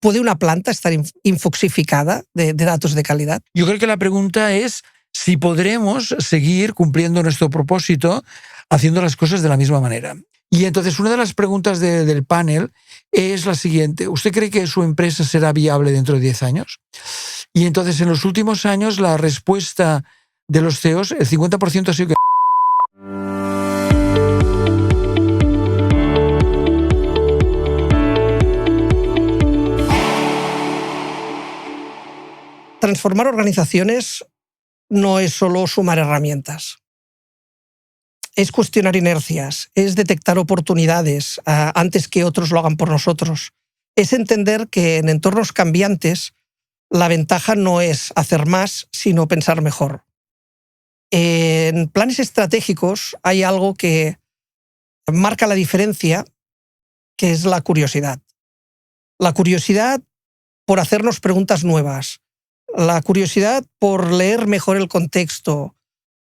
¿Puede una planta estar infoxificada de datos de calidad? Yo creo que la pregunta es si podremos seguir cumpliendo nuestro propósito haciendo las cosas de la misma manera. Y entonces una de las preguntas del panel es la siguiente. ¿Usted cree que su empresa será viable dentro de 10 años? Y entonces en los últimos años la respuesta de los CEOs, el 50% ha sido que... Transformar organizaciones no es solo sumar herramientas. Es cuestionar inercias, es detectar oportunidades antes que otros lo hagan por nosotros. Es entender que en entornos cambiantes la ventaja no es hacer más, sino pensar mejor. En planes estratégicos hay algo que marca la diferencia, que es la curiosidad. La curiosidad por hacernos preguntas nuevas. La curiosidad por leer mejor el contexto,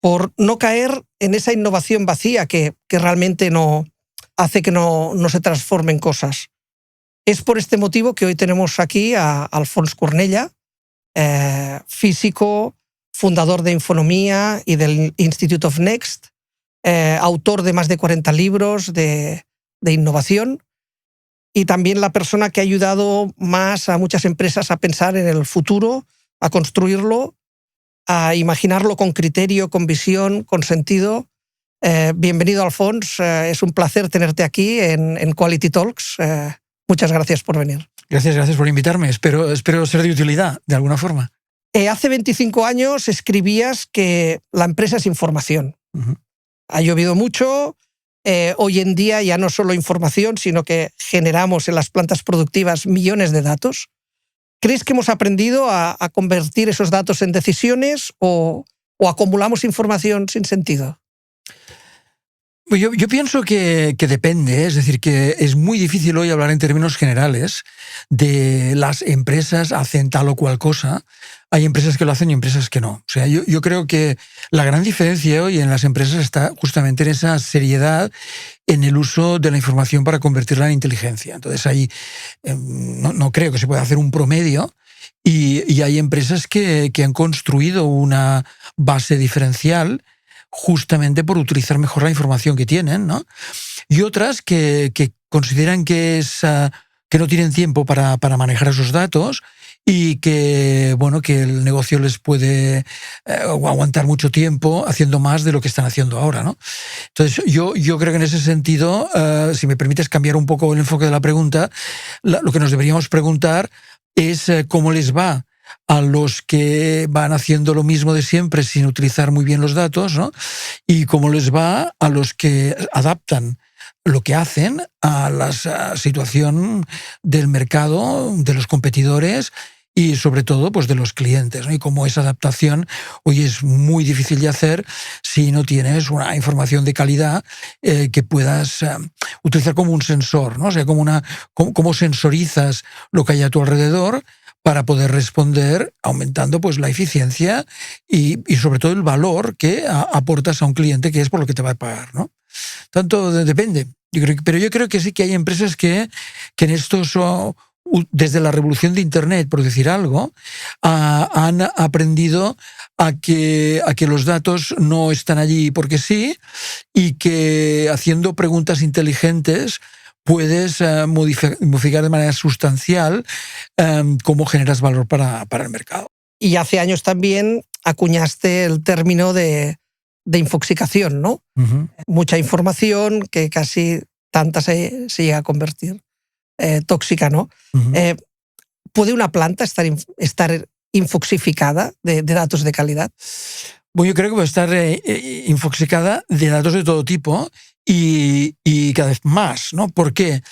por no caer en esa innovación vacía que realmente no hace que no se transformen cosas. Es por este motivo que hoy tenemos aquí a Alfons Cornella, físico, fundador de Infonomía y del Institute of Next, autor de más de 40 libros de innovación, y también la persona que ha ayudado más a muchas empresas a pensar en el futuro, a construirlo, a imaginarlo con criterio, con visión, con sentido. Bienvenido, Alfons. Es un placer tenerte aquí en Quality Talks. Muchas gracias por venir. Gracias por invitarme. Espero ser de utilidad, de alguna forma. Hace 25 años escribías que la empresa es información. Uh-huh. Ha llovido mucho. Hoy en día ya no solo información, sino que generamos en las plantas productivas millones de datos. ¿Crees que hemos aprendido a convertir esos datos en decisiones o acumulamos información sin sentido? Yo pienso que depende, es decir, que es muy difícil hoy hablar en términos generales de las empresas hacen tal o cual cosa. Hay empresas que lo hacen y empresas que no. O sea, yo creo que la gran diferencia hoy en las empresas está justamente en esa seriedad en el uso de la información para convertirla en inteligencia. Entonces ahí no creo que se pueda hacer un promedio y hay empresas que han construido una base diferencial justamente por utilizar mejor la información que tienen, ¿no? Y otras que consideran que no tienen tiempo para manejar esos datos y que el negocio les puede aguantar mucho tiempo haciendo más de lo que están haciendo ahora, ¿no? Entonces, yo creo que en ese sentido, si me permites cambiar un poco el enfoque de la pregunta, lo que nos deberíamos preguntar es cómo les va a los que van haciendo lo mismo de siempre sin utilizar muy bien los datos, ¿no? Y cómo les va a los que adaptan lo que hacen a la situación del mercado, de los competidores y sobre todo pues de los clientes, ¿no? Y cómo esa adaptación hoy es muy difícil de hacer si no tienes una información de calidad que puedas utilizar como un sensor, ¿no? O sea, cómo sensorizas lo que hay a tu alrededor para poder responder aumentando pues la eficiencia y sobre todo el valor que aportas a un cliente, que es por lo que te va a pagar, ¿no? Tanto depende. Pero yo creo que sí que hay empresas que en estos, desde la revolución de Internet, por decir algo, han aprendido a que los datos no están allí porque sí y que haciendo preguntas inteligentes puedes modificar de manera sustancial cómo generas valor para el mercado. Y hace años también acuñaste el término de infoxicación, ¿no? Uh-huh. Mucha información que casi tanta se llega a convertir tóxica, ¿no? Uh-huh. ¿Puede una planta estar infoxificada de datos de calidad? Bueno, yo creo que puede estar infoxicada de datos de todo tipo y cada vez más, ¿no? ¿Por qué?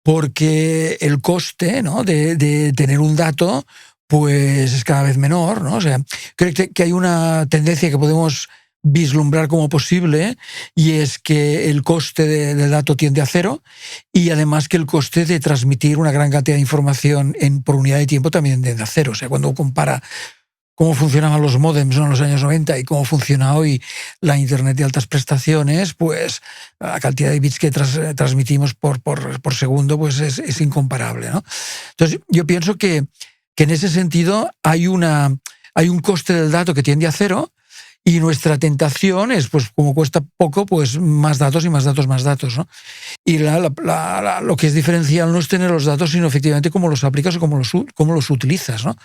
Porque el coste, ¿no?, de tener un dato pues es cada vez menor, ¿no? O sea, creo que hay una tendencia que podemos vislumbrar como posible y es que el coste del dato tiende a cero y además que el coste de transmitir una gran cantidad de información por unidad de tiempo también tiende a cero. O sea, cuando compara cómo funcionaban los módems en los años 90 y cómo funciona hoy la Internet de altas prestaciones, pues la cantidad de bits que transmitimos por segundo pues es incomparable, ¿no? Entonces, yo pienso que en ese sentido hay un coste del dato que tiende a cero, y nuestra tentación es, pues como cuesta poco, pues más datos y más datos, más datos, ¿no? Y lo que es diferencial no es tener los datos, sino efectivamente cómo los aplicas o cómo los utilizas, ¿no?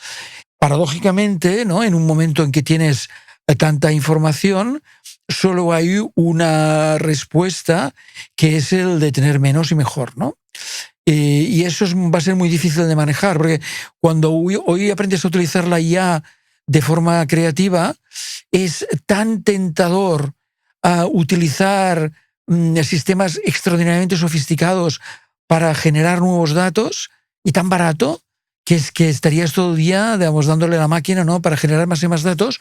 Paradójicamente, ¿no? En un momento en que tienes tanta información, solo hay una respuesta, que es el de tener menos y mejor, ¿no? Y eso va a ser muy difícil de manejar, porque cuando hoy aprendes a utilizar la IA de forma creativa, es tan tentador utilizar sistemas extraordinariamente sofisticados para generar nuevos datos, y tan barato que estarías todo el día, digamos, dándole a la máquina, ¿no?, para generar más y más datos,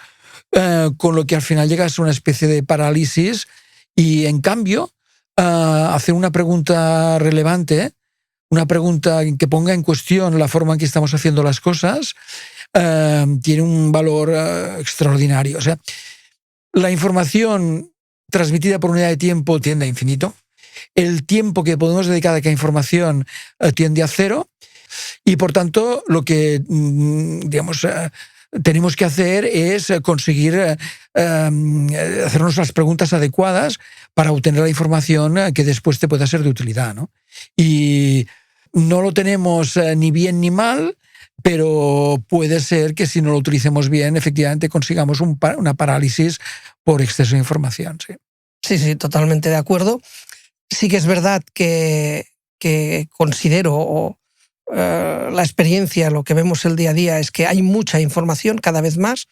con lo que al final llegas a una especie de parálisis. Y en cambio, hacer una pregunta relevante, una pregunta que ponga en cuestión la forma en que estamos haciendo las cosas, tiene un valor extraordinario. O sea, la información transmitida por unidad de tiempo tiende a infinito. El tiempo que podemos dedicar a cada información tiende a cero. Y por tanto, lo que digamos, tenemos que hacer es conseguir hacernos las preguntas adecuadas para obtener la información que después te pueda ser de utilidad, ¿no? Y no lo tenemos ni bien ni mal, pero puede ser que si no lo utilicemos bien, efectivamente consigamos una parálisis por exceso de información. Sí, sí, totalmente de acuerdo. Sí que es verdad que considero la experiencia, lo que vemos el día a día, es que hay mucha información cada vez más,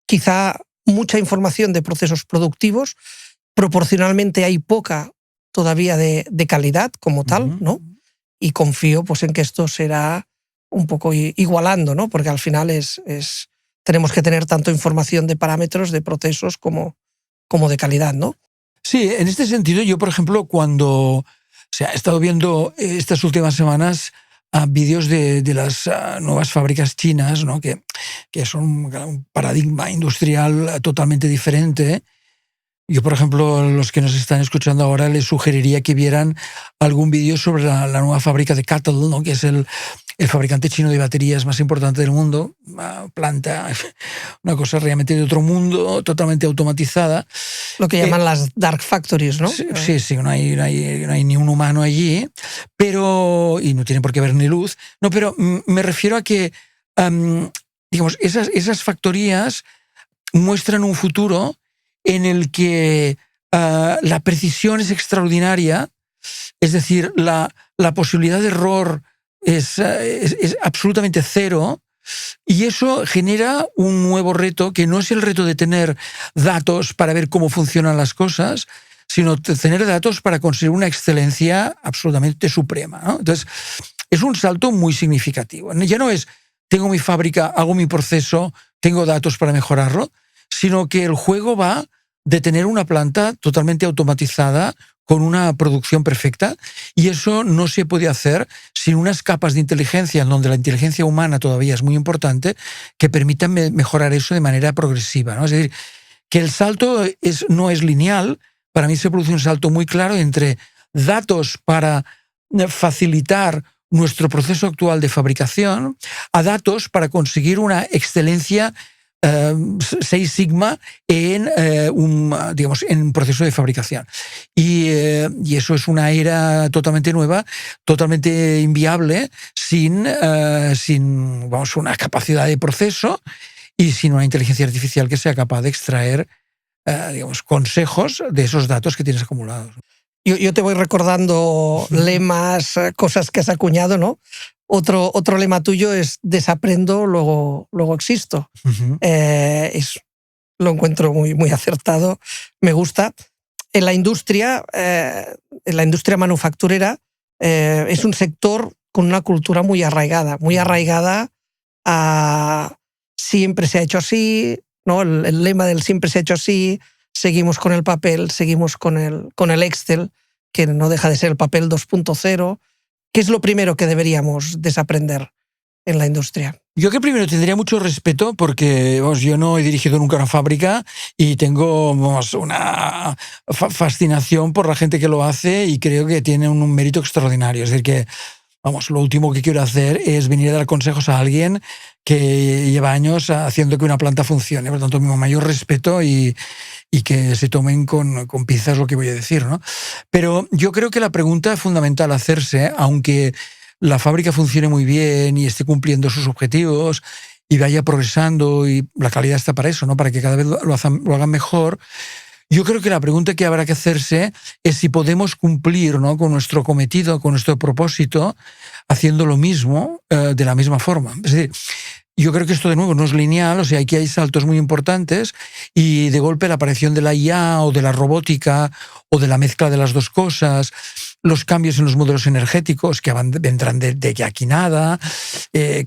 quizá mucha información de procesos productivos, proporcionalmente hay poca todavía de calidad como tal, ¿no? Y confío pues en que esto será un poco igualando, ¿no? Porque al final tenemos que tener tanto información de parámetros, de procesos, como de calidad, ¿no? Sí, en este sentido, yo, por ejemplo, cuando he estado viendo estas últimas semanas vídeos de las nuevas fábricas chinas, ¿no?, que son un paradigma industrial totalmente diferente. Yo, por ejemplo, a los que nos están escuchando ahora, les sugeriría que vieran algún vídeo sobre la nueva fábrica de CATL, ¿no?, que es el fabricante chino de baterías más importante del mundo. Una planta, una cosa realmente de otro mundo, totalmente automatizada. Lo que llaman las dark factories, ¿no? Sí, no hay ni un humano allí, y no tiene por qué haber ni luz. No, pero me refiero a que, digamos, esas factorías muestran un futuro en el que la precisión es extraordinaria, es decir, la posibilidad de error es absolutamente cero, y eso genera un nuevo reto, que no es el reto de tener datos para ver cómo funcionan las cosas, sino tener datos para conseguir una excelencia absolutamente suprema, ¿no? Entonces, es un salto muy significativo. Ya no es, tengo mi fábrica, hago mi proceso, tengo datos para mejorarlo, sino que el juego va de tener una planta totalmente automatizada con una producción perfecta, y eso no se puede hacer sin unas capas de inteligencia, en donde la inteligencia humana todavía es muy importante, que permitan mejorar eso de manera progresiva, ¿no? Es decir, que el salto no es lineal. Para mí se produce un salto muy claro entre datos para facilitar nuestro proceso actual de fabricación, a datos para conseguir una excelencia Six Sigma en un proceso de fabricación. Y eso es una era totalmente nueva, totalmente inviable, sin una capacidad de proceso y sin una inteligencia artificial que sea capaz de extraer consejos de esos datos que tienes acumulados. Yo te voy recordando lemas, cosas que has acuñado, ¿no? Otro lema tuyo es desaprendo, luego existo. Lo encuentro muy, muy acertado, me gusta. En la industria manufacturera, es un sector con una cultura muy arraigada a siempre se ha hecho así, ¿no? El lema del siempre se ha hecho así, seguimos con el papel, seguimos con el Excel, que no deja de ser el papel 2.0. ¿Qué es lo primero que deberíamos desaprender? en la industria? Yo que primero tendría mucho respeto porque yo no he dirigido nunca una fábrica y tengo una fascinación por la gente que lo hace y creo que tiene un mérito extraordinario. Es decir, que lo último que quiero hacer es venir a dar consejos a alguien que lleva años haciendo que una planta funcione. Por lo tanto, mi mayor respeto y que se tomen con pinzas lo que voy a decir, ¿no? Pero yo creo que la pregunta fundamental a hacerse, aunque la fábrica funcione muy bien y esté cumpliendo sus objetivos y vaya progresando, y la calidad está para eso, ¿no? Para que cada vez lo hagan mejor. Yo creo que la pregunta que habrá que hacerse es si podemos cumplir, ¿no?, con nuestro cometido, con nuestro propósito, haciendo lo mismo de la misma forma. Es decir, yo creo que esto de nuevo no es lineal, o sea, aquí hay saltos muy importantes y de golpe la aparición de la IA o de la robótica o de la mezcla de las dos cosas, los cambios en los modelos energéticos que vendrán de aquí nada,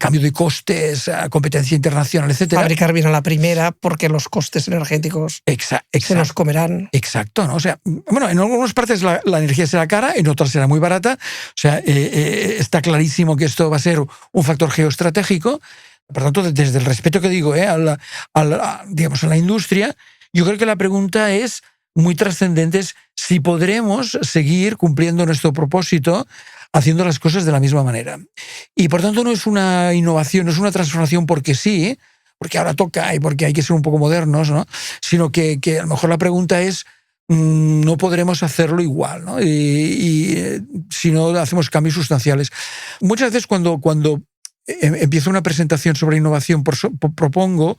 cambio de costes, competencia internacional, etc. Fabricar bien a la primera porque los costes energéticos se nos comerán. Exacto, ¿no? O sea, bueno, en algunas partes la energía será cara, en otras será muy barata. O sea, está clarísimo que esto va a ser un factor geoestratégico. Por tanto, desde el respeto que digo a la industria, yo creo que la pregunta es muy trascendente, es si podremos seguir cumpliendo nuestro propósito haciendo las cosas de la misma manera. Y por tanto no es una innovación, no es una transformación porque sí, porque ahora toca y porque hay que ser un poco modernos, ¿no? Sino que a lo mejor la pregunta es, no podremos hacerlo igual, ¿no? Y si no hacemos cambios sustanciales. Muchas veces cuando empiezo una presentación sobre innovación, propongo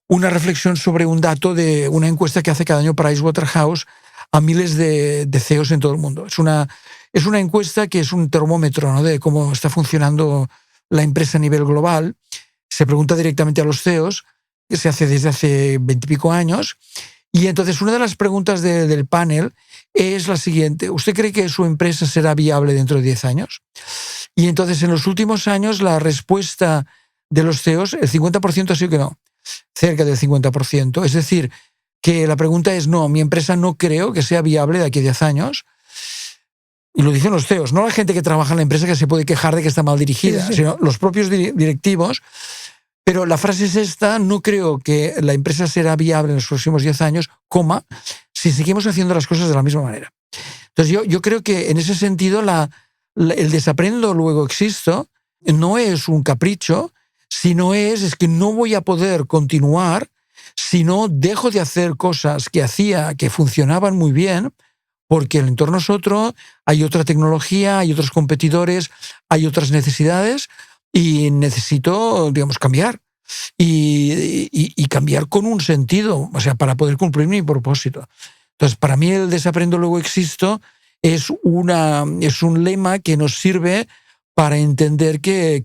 una reflexión sobre un dato de una encuesta que hace cada año Pricewaterhouse a miles de CEOs en todo el mundo. Es una encuesta que es un termómetro, ¿no?, de cómo está funcionando la empresa a nivel global. Se pregunta directamente a los CEOs, que se hace desde hace 20 y pico años. Y entonces una de las preguntas del panel es la siguiente: ¿usted cree que su empresa será viable dentro de 10 años? Y entonces en los últimos años la respuesta de los CEOs, el 50% ha sido que no, cerca del 50%. Es decir, que la pregunta es: no, mi empresa no creo que sea viable de aquí a 10 años. Y lo dicen los CEOs, no la gente que trabaja en la empresa que se puede quejar de que está mal dirigida, sí. Sino los propios directivos. Pero la frase es esta: no creo que la empresa será viable en los próximos 10 años, si seguimos haciendo las cosas de la misma manera. Entonces yo creo que en ese sentido el desaprendo luego existo no es un capricho, sino es que no voy a poder continuar si no dejo de hacer cosas que funcionaban muy bien, porque el entorno es otro, hay otra tecnología, hay otros competidores, hay otras necesidades y necesito, cambiar. Y cambiar con un sentido, o sea, para poder cumplir mi propósito. Entonces, para mí el desaprendo luego existo es un lema que nos sirve para entender que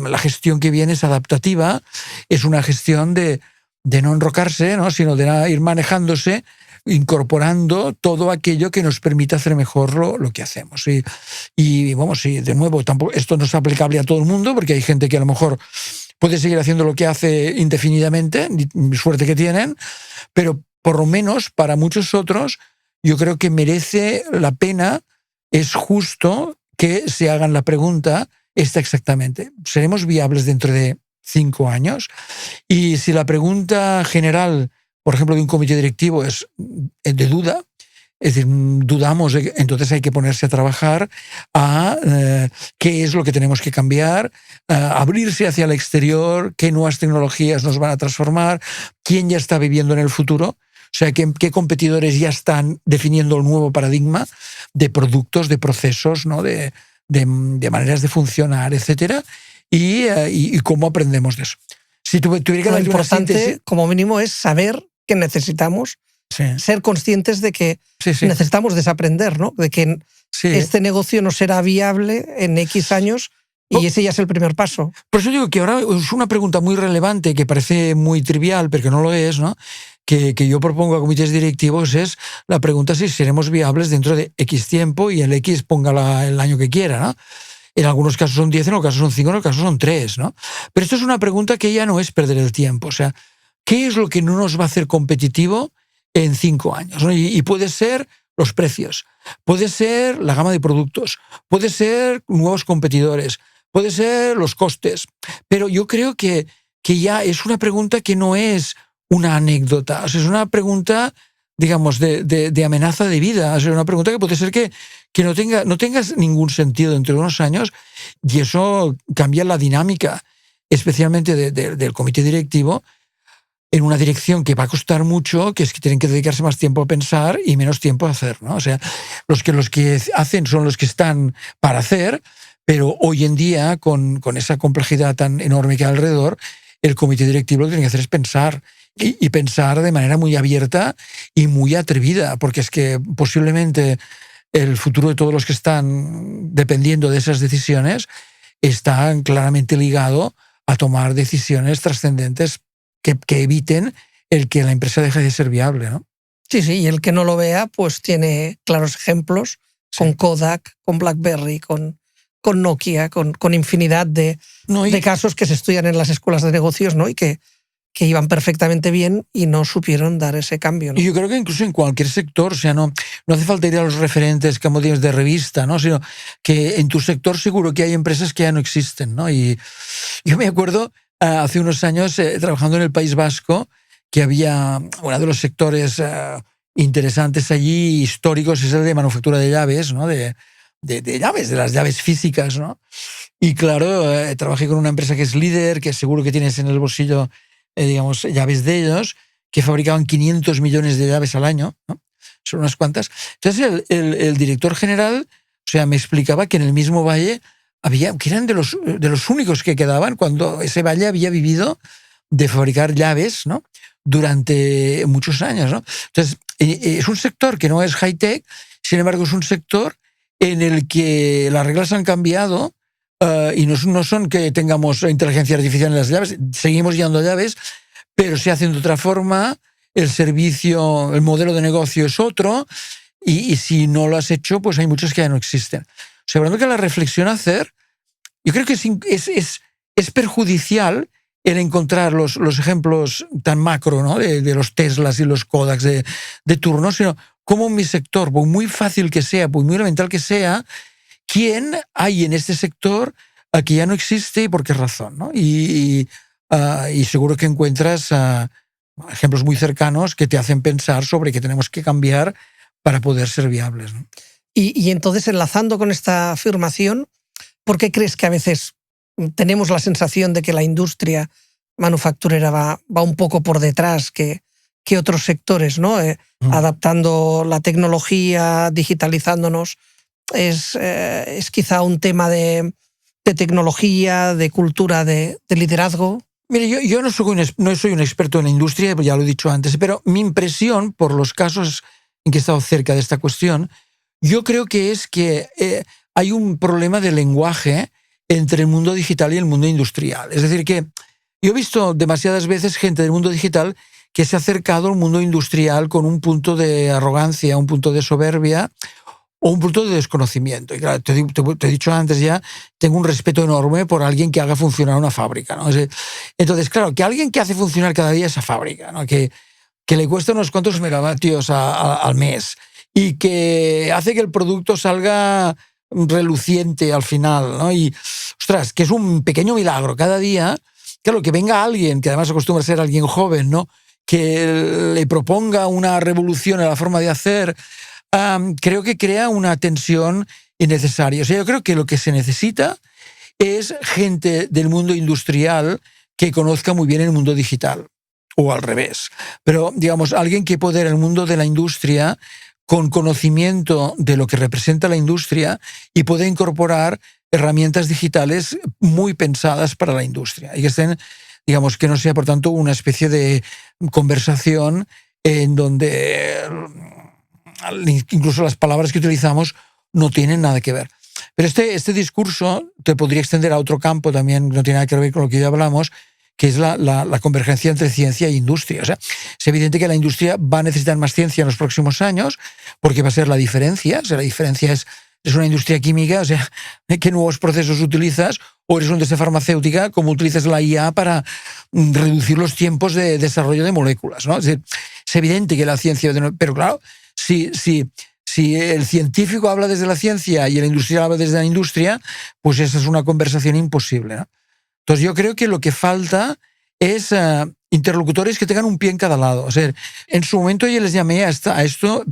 la gestión que viene es adaptativa, es una gestión de no enrocarse, ¿no?, sino de ir manejándose, incorporando todo aquello que nos permita hacer mejor lo que hacemos. Y de nuevo, tampoco, esto no es aplicable a todo el mundo, porque hay gente que a lo mejor puede seguir haciendo lo que hace indefinidamente, suerte que tienen, pero por lo menos para muchos otros yo creo que merece la pena, es justo que se hagan la pregunta esta exactamente: ¿seremos viables dentro de 5 años? Y si la pregunta general, por ejemplo, de un comité directivo es de duda, es decir, dudamos, entonces hay que ponerse a trabajar a qué es lo que tenemos que cambiar, abrirse hacia el exterior, qué nuevas tecnologías nos van a transformar, quién ya está viviendo en el futuro. O sea, qué competidores ya están definiendo el nuevo paradigma de productos, de procesos, ¿no?, de maneras de funcionar, etcétera, y cómo aprendemos de eso. Si tuviera que lo dar importante, una síntesis, como mínimo, es saber que necesitamos, ser conscientes de que necesitamos desaprender, ¿no?, de que este negocio no será viable en X años. Y ese ya es el primer paso. Por eso digo que ahora es una pregunta muy relevante, que parece muy trivial, pero que no lo es, ¿no?, que yo propongo a comités directivos, es la pregunta si seremos viables dentro de X tiempo, y el X ponga el año que quiera, ¿no? En algunos casos son 10, en otros casos son 5, en otros casos son 3, ¿no? Pero esto es una pregunta que ya no es perder el tiempo. O sea, ¿qué es lo que no nos va a hacer competitivo en 5 años? ¿No? Y puede ser los precios, puede ser la gama de productos, puede ser nuevos competidores, puede ser los costes. Pero yo creo que ya es una pregunta que no es una anécdota, o sea, es una pregunta, digamos, de amenaza de vida. O sea, una pregunta que puede ser que no tengas ningún sentido dentro de unos años, y eso cambia la dinámica, especialmente del comité directivo, en una dirección que va a costar mucho, que es que tienen que dedicarse más tiempo a pensar y menos tiempo a hacer, ¿no? O sea, los que hacen son los que están para hacer, pero hoy en día, con esa complejidad tan enorme que hay alrededor, el comité directivo lo que tiene que hacer es pensar, y pensar de manera muy abierta y muy atrevida, porque es que posiblemente el futuro de todos los que están dependiendo de esas decisiones está claramente ligado a tomar decisiones trascendentes que eviten el que la empresa deje de ser viable, ¿no? Sí, y el que no lo vea, pues tiene claros ejemplos, sí, con Kodak, con BlackBerry, con Nokia, con infinidad de casos que se estudian en las escuelas de negocios, ¿no? Y que iban perfectamente bien y no supieron dar ese cambio, ¿no? Y yo creo que incluso en cualquier sector, o sea, no hace falta ir a los referentes, como dices, de revista, ¿no? Sino que en tu sector seguro que hay empresas que ya no existen, ¿no? Y yo me acuerdo hace unos años trabajando en el País Vasco, que había uno de los sectores interesantes allí, históricos, es el de manufactura de llaves, ¿no? De llaves, de las llaves físicas, ¿no? Y claro, trabajé con una empresa que es líder, que seguro que tienes en el bolsillo, digamos, llaves de ellos, que fabricaban 500 millones de llaves al año, ¿no? Son unas cuantas. Entonces el director general, o sea, me explicaba que en el mismo valle que eran de los únicos que quedaban cuando ese valle había vivido de fabricar llaves, ¿no? Durante muchos años, ¿no? Entonces, es un sector que no es high-tech, sin embargo, es un sector en el que las reglas han cambiado, y no son que tengamos inteligencia artificial en las llaves, seguimos llevando llaves, pero se hace de otra forma, el servicio, el modelo de negocio es otro, y si no lo has hecho, pues hay muchos que ya no existen. O sea, hablando que la reflexión a hacer, yo creo que es perjudicial el encontrar los ejemplos tan macro, ¿no? de los Teslas y los Kodaks de turno, sino como en mi sector, por muy fácil que sea, por muy elemental que sea, ¿quién hay en este sector que ya no existe y por qué razón, ¿no? Y seguro que encuentras ejemplos muy cercanos que te hacen pensar sobre qué tenemos que cambiar para poder ser viables, ¿no? Y entonces, enlazando con esta afirmación, ¿por qué crees que a veces tenemos la sensación de que la industria manufacturera va un poco por detrás que otros sectores, ¿no? Adaptando la tecnología, digitalizándonos, es quizá un tema de tecnología, de cultura, de liderazgo? Mire, yo no soy un experto en la industria, ya lo he dicho antes, pero mi impresión, por los casos en que he estado cerca de esta cuestión, yo creo que es que hay un problema de lenguaje entre el mundo digital y el mundo industrial. Es decir, que yo he visto demasiadas veces gente del mundo digital que se ha acercado al mundo industrial con un punto de arrogancia, un punto de soberbia o un punto de desconocimiento. Y claro, te he dicho antes ya, tengo un respeto enorme por alguien que haga funcionar una fábrica, ¿no? Entonces, claro, que alguien que hace funcionar cada día esa fábrica, ¿no? que le cuesta unos cuantos megavatios al mes y que hace que el producto salga reluciente al final, ¿no? Y, ostras, que es un pequeño milagro cada día. Claro, que venga alguien, que además acostumbra a ser alguien joven, ¿no? Que le proponga una revolución en la forma de hacer, creo que crea una tensión innecesaria. O sea, yo creo que lo que se necesita es gente del mundo industrial que conozca muy bien el mundo digital, o al revés. Pero, digamos, alguien que pueda ir al mundo de la industria con conocimiento de lo que representa la industria y pueda incorporar herramientas digitales muy pensadas para la industria y que estén, digamos, que no sea, por tanto, una especie de conversación en donde incluso las palabras que utilizamos no tienen nada que ver. Pero este discurso te podría extender a otro campo también, no tiene nada que ver con lo que ya hablamos, que es la convergencia entre ciencia e industria. O sea, es evidente que la industria va a necesitar más ciencia en los próximos años, porque va a ser la diferencia. O sea, la diferencia es una industria química, o sea, qué nuevos procesos utilizas, o eres una industria farmacéutica, cómo utilizas la IA para reducir los tiempos de desarrollo de moléculas, ¿no? Es decir, es evidente que la ciencia... Pero claro, si si el científico habla desde la ciencia y el industrial habla desde la industria, pues esa es una conversación imposible, ¿no? Entonces yo creo que lo que falta es interlocutores que tengan un pie en cada lado. O sea, en su momento yo les llamé a esto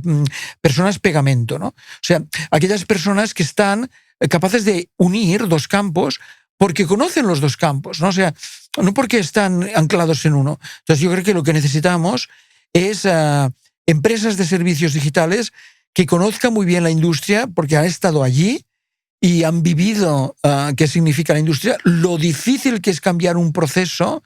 personas pegamento, ¿no? O sea, aquellas personas que están capaces de unir dos campos porque conocen los dos campos, ¿no? O sea, no porque están anclados en uno. Entonces yo creo que lo que necesitamos es empresas de servicios digitales que conozcan muy bien la industria porque han estado allí y han vivido qué significa la industria, lo difícil que es cambiar un proceso,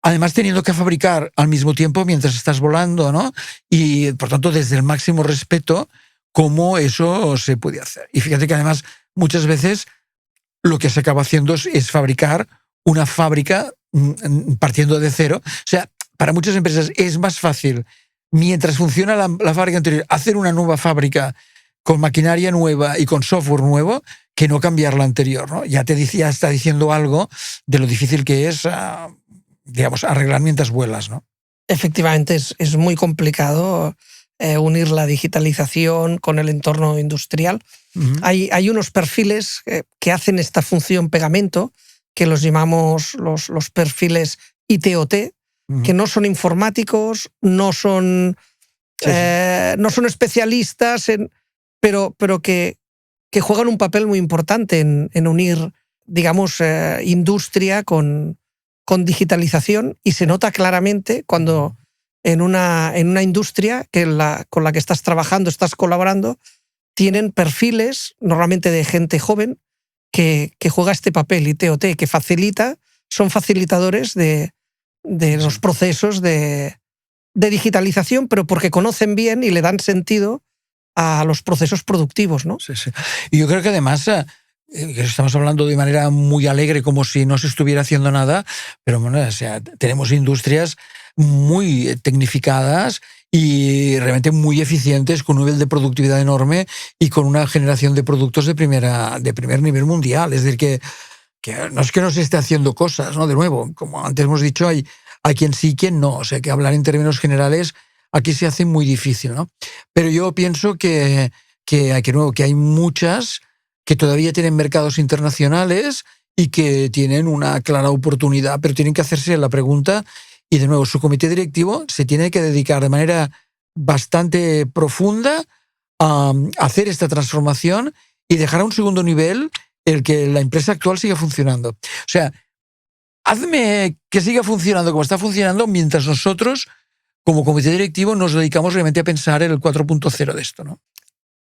además teniendo que fabricar al mismo tiempo mientras estás volando, ¿no? Y, por tanto, desde el máximo respeto, cómo eso se puede hacer. Y fíjate que, además, muchas veces lo que se acaba haciendo es fabricar una fábrica partiendo de cero. O sea, para muchas empresas es más fácil, mientras funciona la fábrica anterior, hacer una nueva fábrica con maquinaria nueva y con software nuevo, que no cambiar la anterior, ¿no? Ya está diciendo algo de lo difícil que es, digamos, arreglar mientras vuelas, ¿no? Efectivamente, es muy complicado unir la digitalización con el entorno industrial. Uh-huh. Hay unos perfiles que hacen esta función pegamento, que los llamamos los perfiles ITOT, uh-huh. que no son informáticos, no son especialistas pero que juegan un papel muy importante en unir, digamos, industria con digitalización, y se nota claramente cuando en una industria con la que estás trabajando, estás colaborando, tienen perfiles normalmente de gente joven que juega este papel ITOT, que son facilitadores de los procesos de digitalización, pero porque conocen bien y le dan sentido a los procesos productivos, ¿no? Sí, sí. Y yo creo que además estamos hablando de manera muy alegre, como si no se estuviera haciendo nada, pero bueno, o sea, tenemos industrias muy tecnificadas y realmente muy eficientes, con un nivel de productividad enorme y con una generación de productos de primer nivel mundial. Es decir, que no es que no se esté haciendo cosas, ¿no? De nuevo, como antes hemos dicho, hay quien sí y quien no. O sea, que hablar en términos generales aquí se hace muy difícil, ¿no? Pero yo pienso que hay muchas que todavía tienen mercados internacionales y que tienen una clara oportunidad, pero tienen que hacerse la pregunta, y de nuevo su comité directivo se tiene que dedicar de manera bastante profunda a hacer esta transformación y dejar a un segundo nivel el que la empresa actual siga funcionando. O sea, hazme que siga funcionando como está funcionando mientras nosotros, como comité directivo, nos dedicamos realmente a pensar en el 4.0 de esto, ¿no?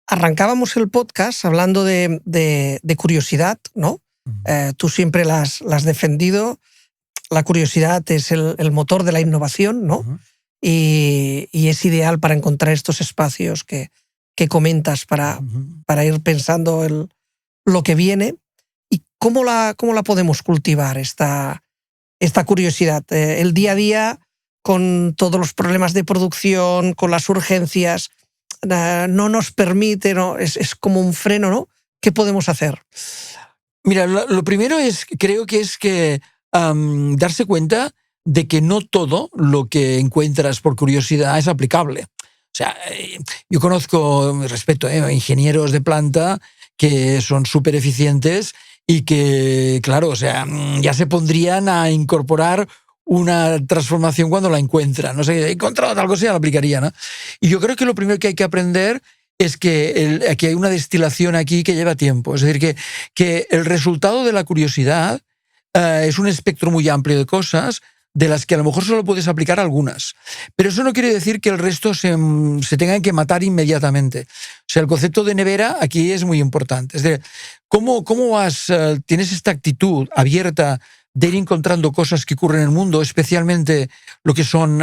Arrancábamos el podcast hablando de curiosidad, ¿no? Uh-huh. Tú siempre la has defendido. La curiosidad es el motor de la innovación, ¿no? Uh-huh. Y es ideal para encontrar estos espacios que comentas para ir pensando lo que viene. ¿Y cómo la podemos cultivar, esta curiosidad? El día a día, con todos los problemas de producción, con las urgencias, no nos permite, ¿no? Es como un freno, ¿no? ¿Qué podemos hacer? Mira, lo primero creo que es darse cuenta de que no todo lo que encuentras por curiosidad es aplicable. O sea, yo conozco, respeto, ingenieros de planta que son súper eficientes y que, claro, o sea, ya se pondrían a incorporar una transformación cuando la encuentran. No sé, he encontrado tal cosa y la aplicaría, ¿no? Y yo creo que lo primero que hay que aprender es que hay una destilación aquí que lleva tiempo. Es decir, que el resultado de la curiosidad es un espectro muy amplio de cosas de las que a lo mejor solo puedes aplicar algunas. Pero eso no quiere decir que el resto se tengan que matar inmediatamente. O sea, el concepto de nevera aquí es muy importante. Es decir, ¿cómo tienes esta actitud abierta de ir encontrando cosas que ocurren en el mundo, especialmente lo que son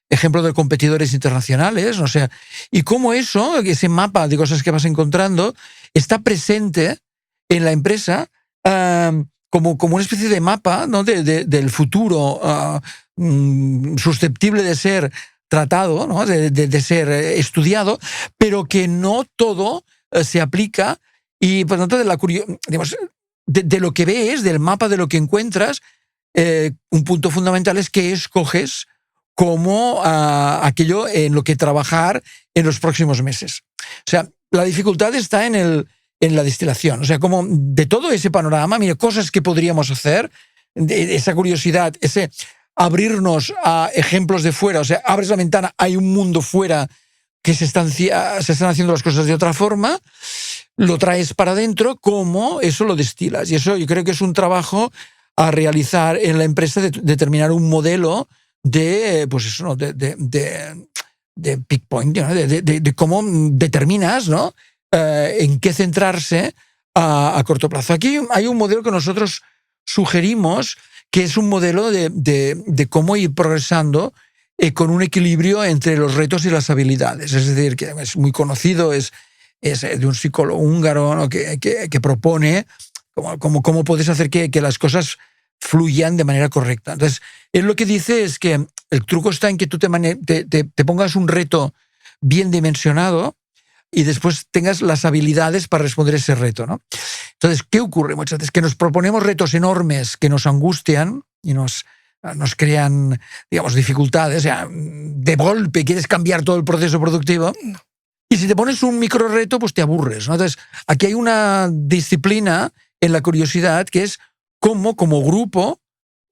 ejemplos de competidores internacionales? O sea, y cómo ese mapa de cosas que vas encontrando está presente en la empresa como una especie de mapa, ¿no? del futuro susceptible de ser tratado, ¿no? de ser estudiado, pero que no todo se aplica, y por lo tanto de lo que ves, del mapa de lo que encuentras, un punto fundamental es que escoges como aquello en lo que trabajar en los próximos meses. O sea, la dificultad está en la destilación. O sea, como de todo ese panorama, mira, cosas que podríamos hacer, esa curiosidad, ese abrirnos a ejemplos de fuera. O sea, abres la ventana, hay un mundo fuera que se están haciendo las cosas de otra forma, lo traes para adentro, ¿cómo eso lo destilas? Y eso yo creo que es un trabajo a realizar en la empresa, de determinar un modelo de, pues eso, ¿no? de peak point, ¿no? de cómo determinas, ¿no? En qué centrarse a corto plazo. Aquí hay un modelo que nosotros sugerimos, que es un modelo de cómo ir progresando con un equilibrio entre los retos y las habilidades. Es decir, que es muy conocido, es de un psicólogo húngaro, ¿no? que propone cómo puedes hacer que las cosas fluyan de manera correcta. Entonces, él lo que dice es que el truco está en que tú te pongas un reto bien dimensionado y después tengas las habilidades para responder ese reto, ¿no? Entonces, ¿qué ocurre muchas veces? Que nos proponemos retos enormes que nos angustian y nos crean, digamos, dificultades. O sea, de golpe quieres cambiar todo el proceso productivo. Y si te pones un micro reto, pues te aburres, ¿no? Entonces, aquí hay una disciplina en la curiosidad que es cómo, como grupo,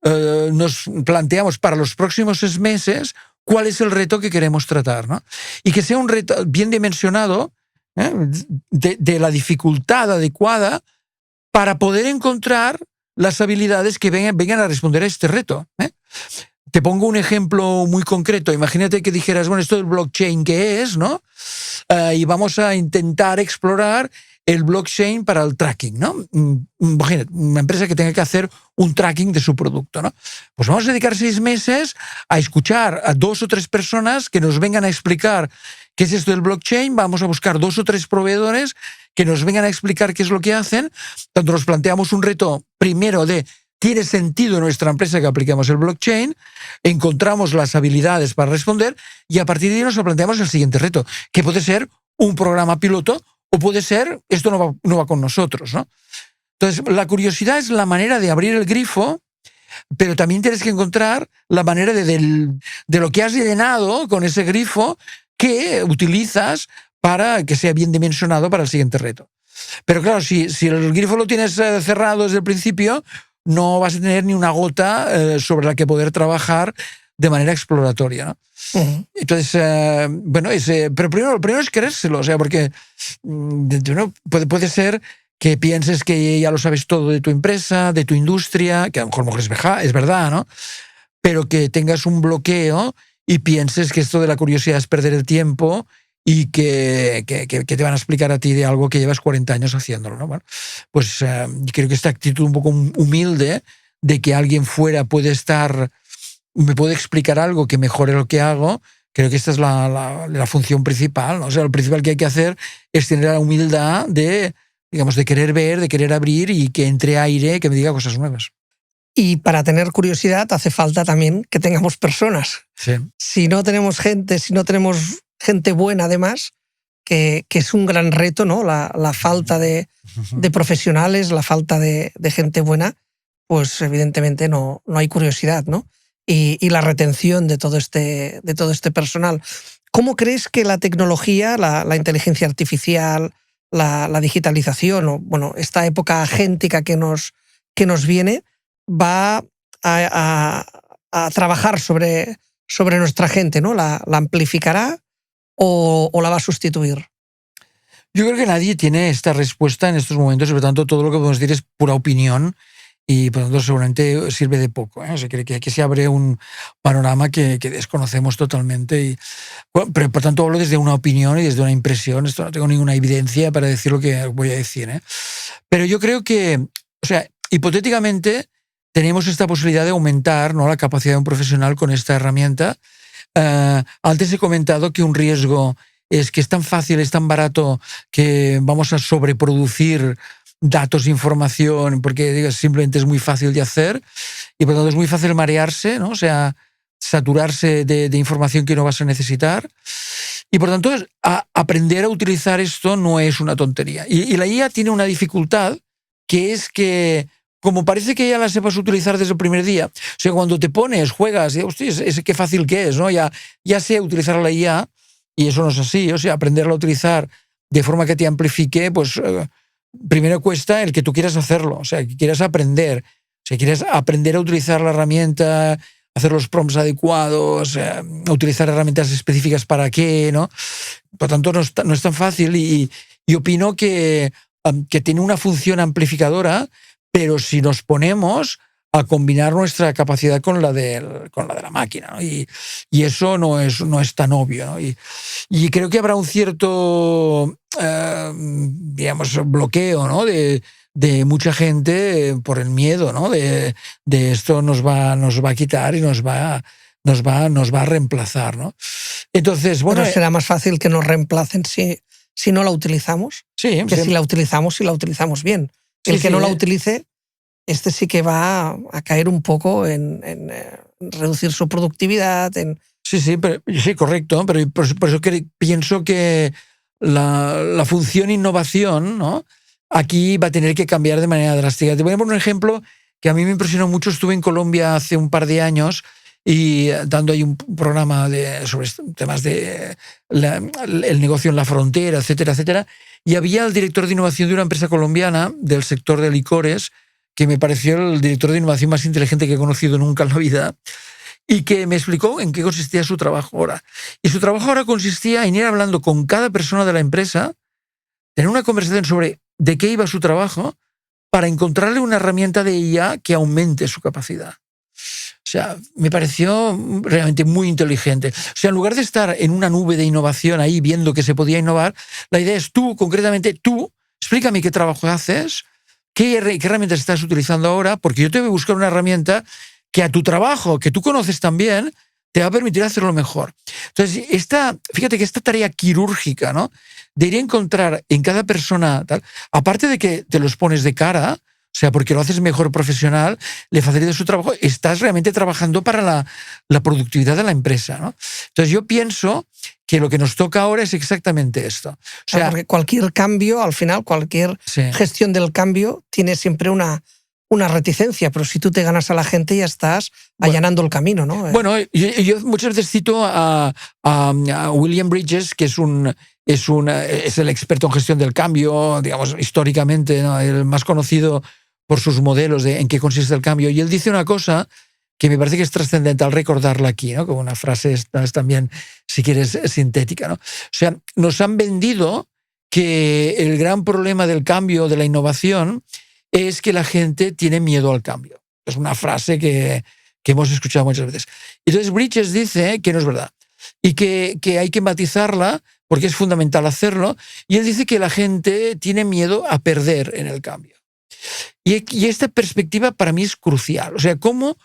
nos planteamos para los próximos 6 meses cuál es el reto que queremos tratar, ¿no? Y que sea un reto bien dimensionado, de la dificultad adecuada para poder encontrar las habilidades que vengan a responder a este reto. Te pongo un ejemplo muy concreto. Imagínate que dijeras, bueno, esto del blockchain, ¿qué es? ¿No? Y vamos a intentar explorar el blockchain para el tracking, ¿no? Imagínate, una empresa que tenga que hacer un tracking de su producto, ¿no? Pues vamos a dedicar 6 meses a escuchar a 2 o 3 personas que nos vengan a explicar qué es esto del blockchain. Vamos a buscar 2 o 3 proveedores que nos vengan a explicar qué es lo que hacen. Tanto nos planteamos un reto primero de ¿tiene sentido en nuestra empresa que apliquemos el blockchain? Encontramos las habilidades para responder y a partir de ahí nos planteamos el siguiente reto, que puede ser un programa piloto o puede ser, esto no va con nosotros, ¿no? Entonces, la curiosidad es la manera de abrir el grifo, pero también tienes que encontrar la manera de lo que has llenado con ese grifo que utilizas para que sea bien dimensionado para el siguiente reto. Pero claro, si el grifo lo tienes cerrado desde el principio, no vas a tener ni una gota sobre la que poder trabajar de manera exploratoria, ¿no? Uh-huh. Entonces, bueno, pero primero es querérselo, o sea, porque puede ser que pienses que ya lo sabes todo de tu empresa, de tu industria, que a lo mejor es verdad, ¿no? Pero que tengas un bloqueo y pienses que esto de la curiosidad es perder el tiempo y que te van a explicar a ti de algo que llevas 40 años haciéndolo, ¿no? Bueno, pues creo que esta actitud un poco humilde de que alguien fuera me puede explicar algo que mejore lo que hago, creo que esta es la función principal, ¿no? O sea, lo principal que hay que hacer es tener la humildad de querer ver, de querer abrir y que entre aire, que me diga cosas nuevas. Y para tener curiosidad hace falta también que tengamos personas. Sí. Si no tenemos gente buena, además, que es un gran reto, ¿no? La falta de profesionales, la falta de gente buena, pues evidentemente no hay curiosidad, ¿no? Y la retención de todo este personal. ¿Cómo crees que la tecnología, la inteligencia artificial, la digitalización, o bueno, esta época agéntica que nos viene, va a trabajar sobre nuestra gente, ¿no? ¿La amplificará o la va a sustituir? Yo creo que nadie tiene esta respuesta en estos momentos, y por tanto todo lo que podemos decir es pura opinión y por tanto seguramente sirve de poco, ¿eh? O sea, que aquí se abre un panorama que desconocemos totalmente. Pero por tanto hablo desde una opinión y desde una impresión. Esto no tengo ninguna evidencia para decir lo que voy a decir, ¿eh? Pero yo creo que, o sea, hipotéticamente tenemos esta posibilidad de aumentar, ¿no?, la capacidad de un profesional con esta herramienta. Antes he comentado que un riesgo es que es tan fácil, es tan barato que vamos a sobreproducir datos, información, porque simplemente es muy fácil de hacer y por lo tanto es muy fácil marearse, ¿no? O sea, saturarse de información que no vas a necesitar. Y por tanto, aprender a utilizar esto no es una tontería. Y la IA tiene una dificultad, que es que, como parece que ya la sepas utilizar desde el primer día, o sea, cuando te pones, juegas, y hostia, qué fácil que es, ¿no? Ya sé utilizar la IA, y eso no es así. O sea, aprenderla a utilizar de forma que te amplifique, pues primero cuesta el que tú quieras hacerlo, o sea, que quieras aprender. Si quieres aprender a utilizar la herramienta, hacer los prompts adecuados, utilizar herramientas específicas para qué, ¿no? Por tanto, no es tan fácil y opino que tiene una función amplificadora, pero si nos ponemos a combinar nuestra capacidad con la de la máquina, ¿no? Y eso no es tan obvio, ¿no? Y creo que habrá un cierto, digamos, bloqueo, ¿no? de mucha gente por el miedo, ¿no? De esto nos va a quitar y nos va a reemplazar, ¿no? Entonces, bueno. Pero será más fácil que nos reemplacen si no la utilizamos, sí, que si la utilizamos bien. El que no la utilice, sí que va a caer un poco en reducir su productividad. Sí, correcto, pero por eso pienso que la función innovación, ¿no? Aquí va a tener que cambiar de manera drástica. Te voy a poner un ejemplo que a mí me impresionó mucho. Estuve en Colombia hace un par de años y dando ahí un programa sobre temas de el negocio en la frontera, etcétera, etcétera. Y había el director de innovación de una empresa colombiana del sector de licores, que me pareció el director de innovación más inteligente que he conocido nunca en la vida, y que me explicó en qué consistía su trabajo ahora. Y su trabajo ahora consistía en ir hablando con cada persona de la empresa, tener una conversación sobre de qué iba su trabajo, para encontrarle una herramienta de IA que aumente su capacidad. O sea, me pareció realmente muy inteligente. O sea, en lugar de estar en una nube de innovación ahí viendo que se podía innovar, la idea es concretamente tú, explícame qué trabajo haces, qué herramientas estás utilizando ahora, porque yo te voy a buscar una herramienta que a tu trabajo, que tú conoces también, te va a permitir hacerlo mejor. Entonces, fíjate que esta tarea quirúrgica, ¿no? De ir a encontrar en cada persona, tal, aparte de que te los pones de cara, o sea, porque lo haces mejor profesional, le facilitas su trabajo, estás realmente trabajando para la productividad de la empresa, ¿no? Entonces, yo pienso que lo que nos toca ahora es exactamente esto. O sea, porque cualquier cambio, al final, cualquier gestión del cambio tiene siempre una reticencia, pero si tú te ganas a la gente ya estás allanando el camino, ¿no? Bueno, yo muchas veces cito a William Bridges, que es el experto en gestión del cambio, digamos, históricamente, ¿no? El más conocido por sus modelos de en qué consiste el cambio. Y él dice una cosa que me parece que es trascendental recordarla aquí, ¿no? Como una frase es también, si quieres, sintética, ¿no? O sea, nos han vendido que el gran problema del cambio, de la innovación, es que la gente tiene miedo al cambio. Es una frase que hemos escuchado muchas veces. Entonces Bridges dice que no es verdad y que hay que matizarla porque es fundamental hacerlo. Y él dice que la gente tiene miedo a perder en el cambio. Y esta perspectiva para mí es crucial. O sea, cómo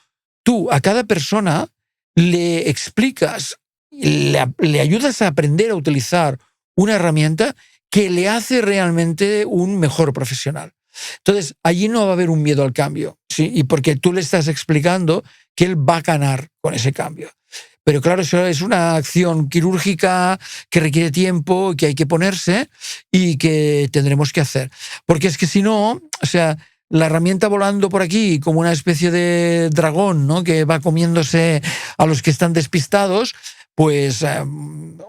tú a cada persona le explicas, le ayudas a aprender a utilizar una herramienta que le hace realmente un mejor profesional. Entonces, allí no va a haber un miedo al cambio, ¿sí? Y porque tú le estás explicando que él va a ganar con ese cambio. Pero claro, eso es una acción quirúrgica que requiere tiempo, que hay que ponerse y que tendremos que hacer. Porque es que si no, o sea, la herramienta volando por aquí como una especie de dragón, ¿no? Que va comiéndose a los que están despistados, pues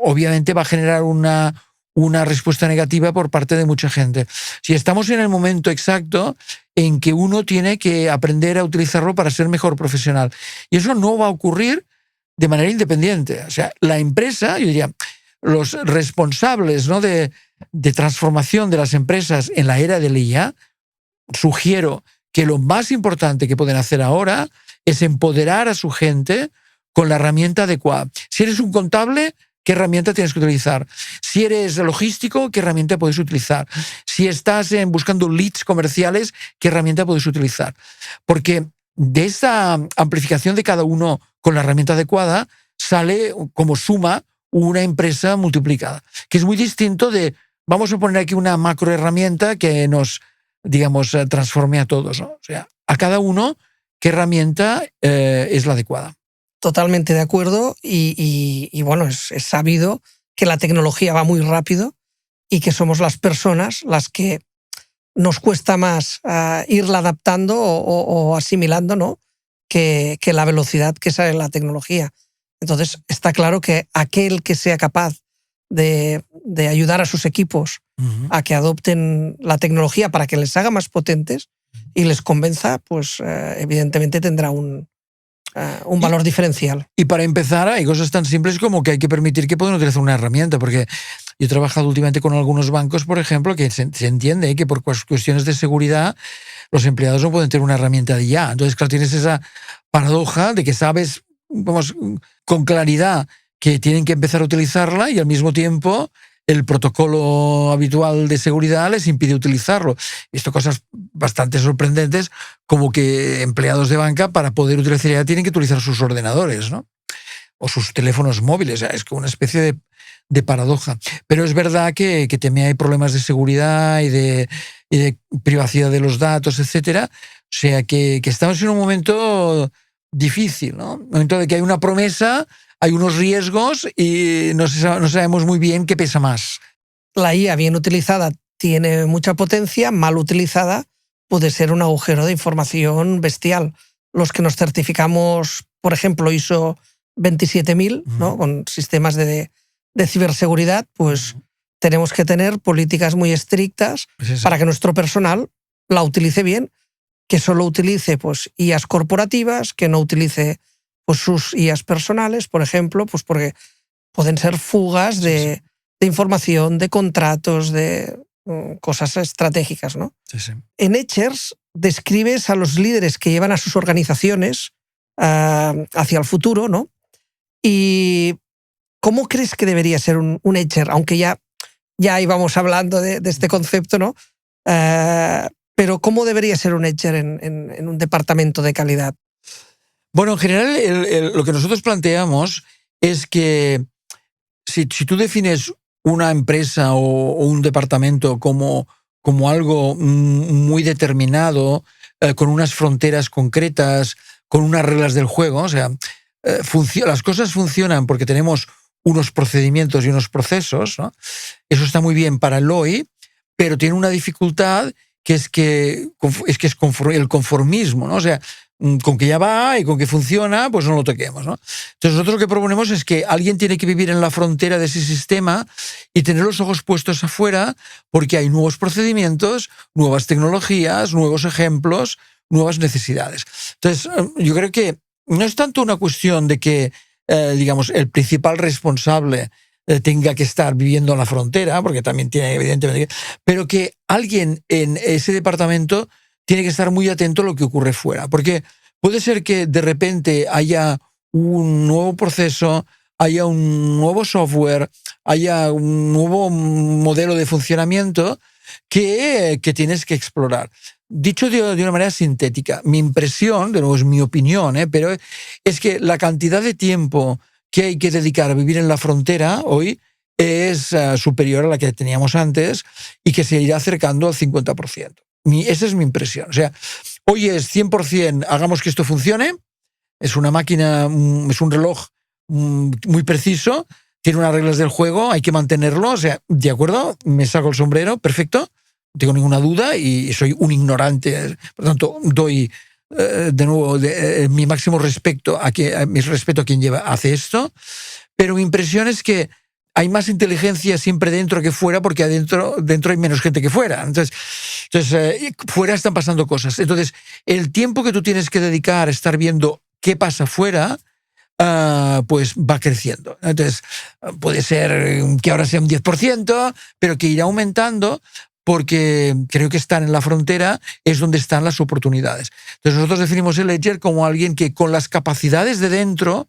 obviamente va a generar una respuesta negativa por parte de mucha gente. Si estamos en el momento exacto en que uno tiene que aprender a utilizarlo para ser mejor profesional. Y eso no va a ocurrir de manera independiente. O sea, la empresa, yo diría, los responsables, ¿no? de transformación de las empresas en la era del IA, sugiero que lo más importante que pueden hacer ahora es empoderar a su gente con la herramienta adecuada. Si eres un contable, ¿qué herramienta tienes que utilizar? Si eres logístico, ¿qué herramienta puedes utilizar? Si estás buscando leads comerciales, ¿qué herramienta puedes utilizar? Porque de esa amplificación de cada uno con la herramienta adecuada sale como suma una empresa multiplicada, que es muy distinto de vamos a poner aquí una macro herramienta que nos, digamos, transforme a todos, ¿no? O sea, a cada uno, ¿qué herramienta es la adecuada? Totalmente de acuerdo y bueno, es sabido que la tecnología va muy rápido y que somos las personas las que nos cuesta más irla adaptando o asimilando, ¿no? que la velocidad que sale la tecnología. Entonces está claro que aquel que sea capaz de ayudar a sus equipos a que adopten la tecnología para que les haga más potentes y les convenza, pues evidentemente tendrá un valor diferencial. Y para empezar, hay cosas tan simples como que hay que permitir que puedan utilizar una herramienta, porque yo he trabajado últimamente con algunos bancos, por ejemplo, que se entiende que por cuestiones de seguridad los empleados no pueden tener una herramienta de IA. Entonces, claro, tienes esa paradoja de que sabes, vamos, con claridad que tienen que empezar a utilizarla y al mismo tiempo el protocolo habitual de seguridad les impide utilizarlo. He visto cosas bastante sorprendentes, como que empleados de banca para poder utilizar ya tienen que utilizar sus ordenadores, ¿no? O sus teléfonos móviles. O sea, es como una especie de paradoja. Pero es verdad que también hay problemas de seguridad y de privacidad de los datos, etcétera. O sea, que estamos en un momento difícil, ¿no? Un momento de que hay una promesa, hay unos riesgos y no sabemos muy bien qué pesa más. La IA bien utilizada tiene mucha potencia, mal utilizada puede ser un agujero de información bestial. Los que nos certificamos, por ejemplo, ISO 27000, ¿no? Con sistemas de ciberseguridad, pues tenemos que tener políticas muy estrictas para que nuestro personal la utilice bien, que solo utilice pues IAs corporativas, que no utilice pues sus IAs personales, por ejemplo, pues porque pueden ser fugas de información, de contratos, de cosas estratégicas, ¿no? En Etchers describes a los líderes que llevan a sus organizaciones hacia el futuro, ¿no? Y ¿cómo crees que debería ser un Etcher? Aunque ya íbamos hablando de este concepto, ¿no? Pero ¿cómo debería ser un Etcher en un departamento de calidad? Bueno, en general lo que nosotros planteamos es que si tú defines una empresa o un departamento como algo muy determinado, con unas fronteras concretas, con unas reglas del juego, o sea, las cosas funcionan porque tenemos unos procedimientos y unos procesos, ¿no? Eso está muy bien para el hoy, pero tiene una dificultad que es el conformismo, ¿no? O sea, con que ya va y con que funciona, pues no lo toquemos, ¿no? Entonces nosotros lo que proponemos es que alguien tiene que vivir en la frontera de ese sistema y tener los ojos puestos afuera, porque hay nuevos procedimientos, nuevas tecnologías, nuevos ejemplos, nuevas necesidades. Entonces yo creo que no es tanto una cuestión de que, digamos, el principal responsable tenga que estar viviendo en la frontera, porque también tiene, evidentemente, pero que alguien en ese departamento tiene que estar muy atento a lo que ocurre fuera, porque puede ser que de repente haya un nuevo proceso, haya un nuevo software, haya un nuevo modelo de funcionamiento que tienes que explorar. Dicho de una manera sintética, mi impresión, de nuevo es mi opinión, pero es que la cantidad de tiempo que hay que dedicar a vivir en la frontera hoy es superior a la que teníamos antes y que se irá acercando al 50%. Esa es mi impresión. O sea, hoy es 100% hagamos que esto funcione, es una máquina, es un reloj muy preciso, tiene unas reglas del juego, hay que mantenerlo, o sea, de acuerdo, me saco el sombrero, perfecto, no tengo ninguna duda y soy un ignorante, por tanto, doy de nuevo mi máximo respeto a quien hace esto, pero mi impresión es que hay más inteligencia siempre dentro que fuera, porque dentro hay menos gente que fuera. Entonces fuera están pasando cosas. Entonces, el tiempo que tú tienes que dedicar a estar viendo qué pasa fuera, pues va creciendo. Entonces, puede ser que ahora sea un 10%, pero que irá aumentando, porque creo que estar en la frontera es donde están las oportunidades. Entonces, nosotros definimos el Etcher como alguien que con las capacidades de dentro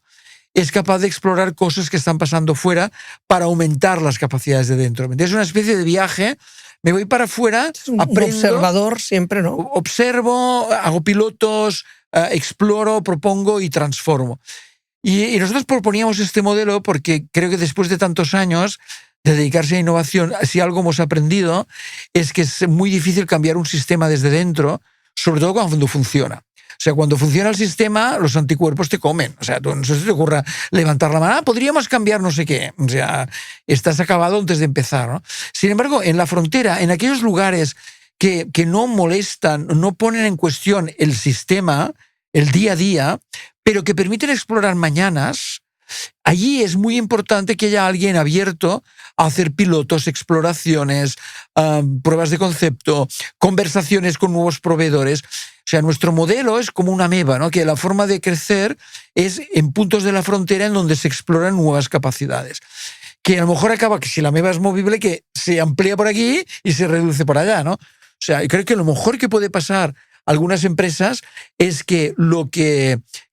es capaz de explorar cosas que están pasando fuera para aumentar las capacidades de dentro. Es una especie de viaje, me voy para afuera, aprendo, un observador siempre, ¿no? Observo, hago pilotos, exploro, propongo y transformo. Y nosotros proponíamos este modelo porque creo que después de tantos años de dedicarse a innovación, si algo hemos aprendido es que es muy difícil cambiar un sistema desde dentro, sobre todo cuando funciona. O sea, cuando funciona el sistema, los anticuerpos te comen. O sea, no se te ocurra levantar la mano, podríamos cambiar no sé qué. O sea, estás acabado antes de empezar, ¿no? Sin embargo, en la frontera, en aquellos lugares que no molestan, no ponen en cuestión el sistema, el día a día, pero que permiten explorar mañanas, allí es muy importante que haya alguien abierto hacer pilotos, exploraciones, pruebas de concepto, conversaciones con nuevos proveedores. O sea, nuestro modelo es como una ameba, ¿no? Que la forma de crecer es en puntos de la frontera en donde se exploran nuevas capacidades. Que a lo mejor acaba que si la ameba es movible, que se amplía por aquí y se reduce por allá, ¿no? O sea, creo que lo mejor que puede pasar a algunas empresas es que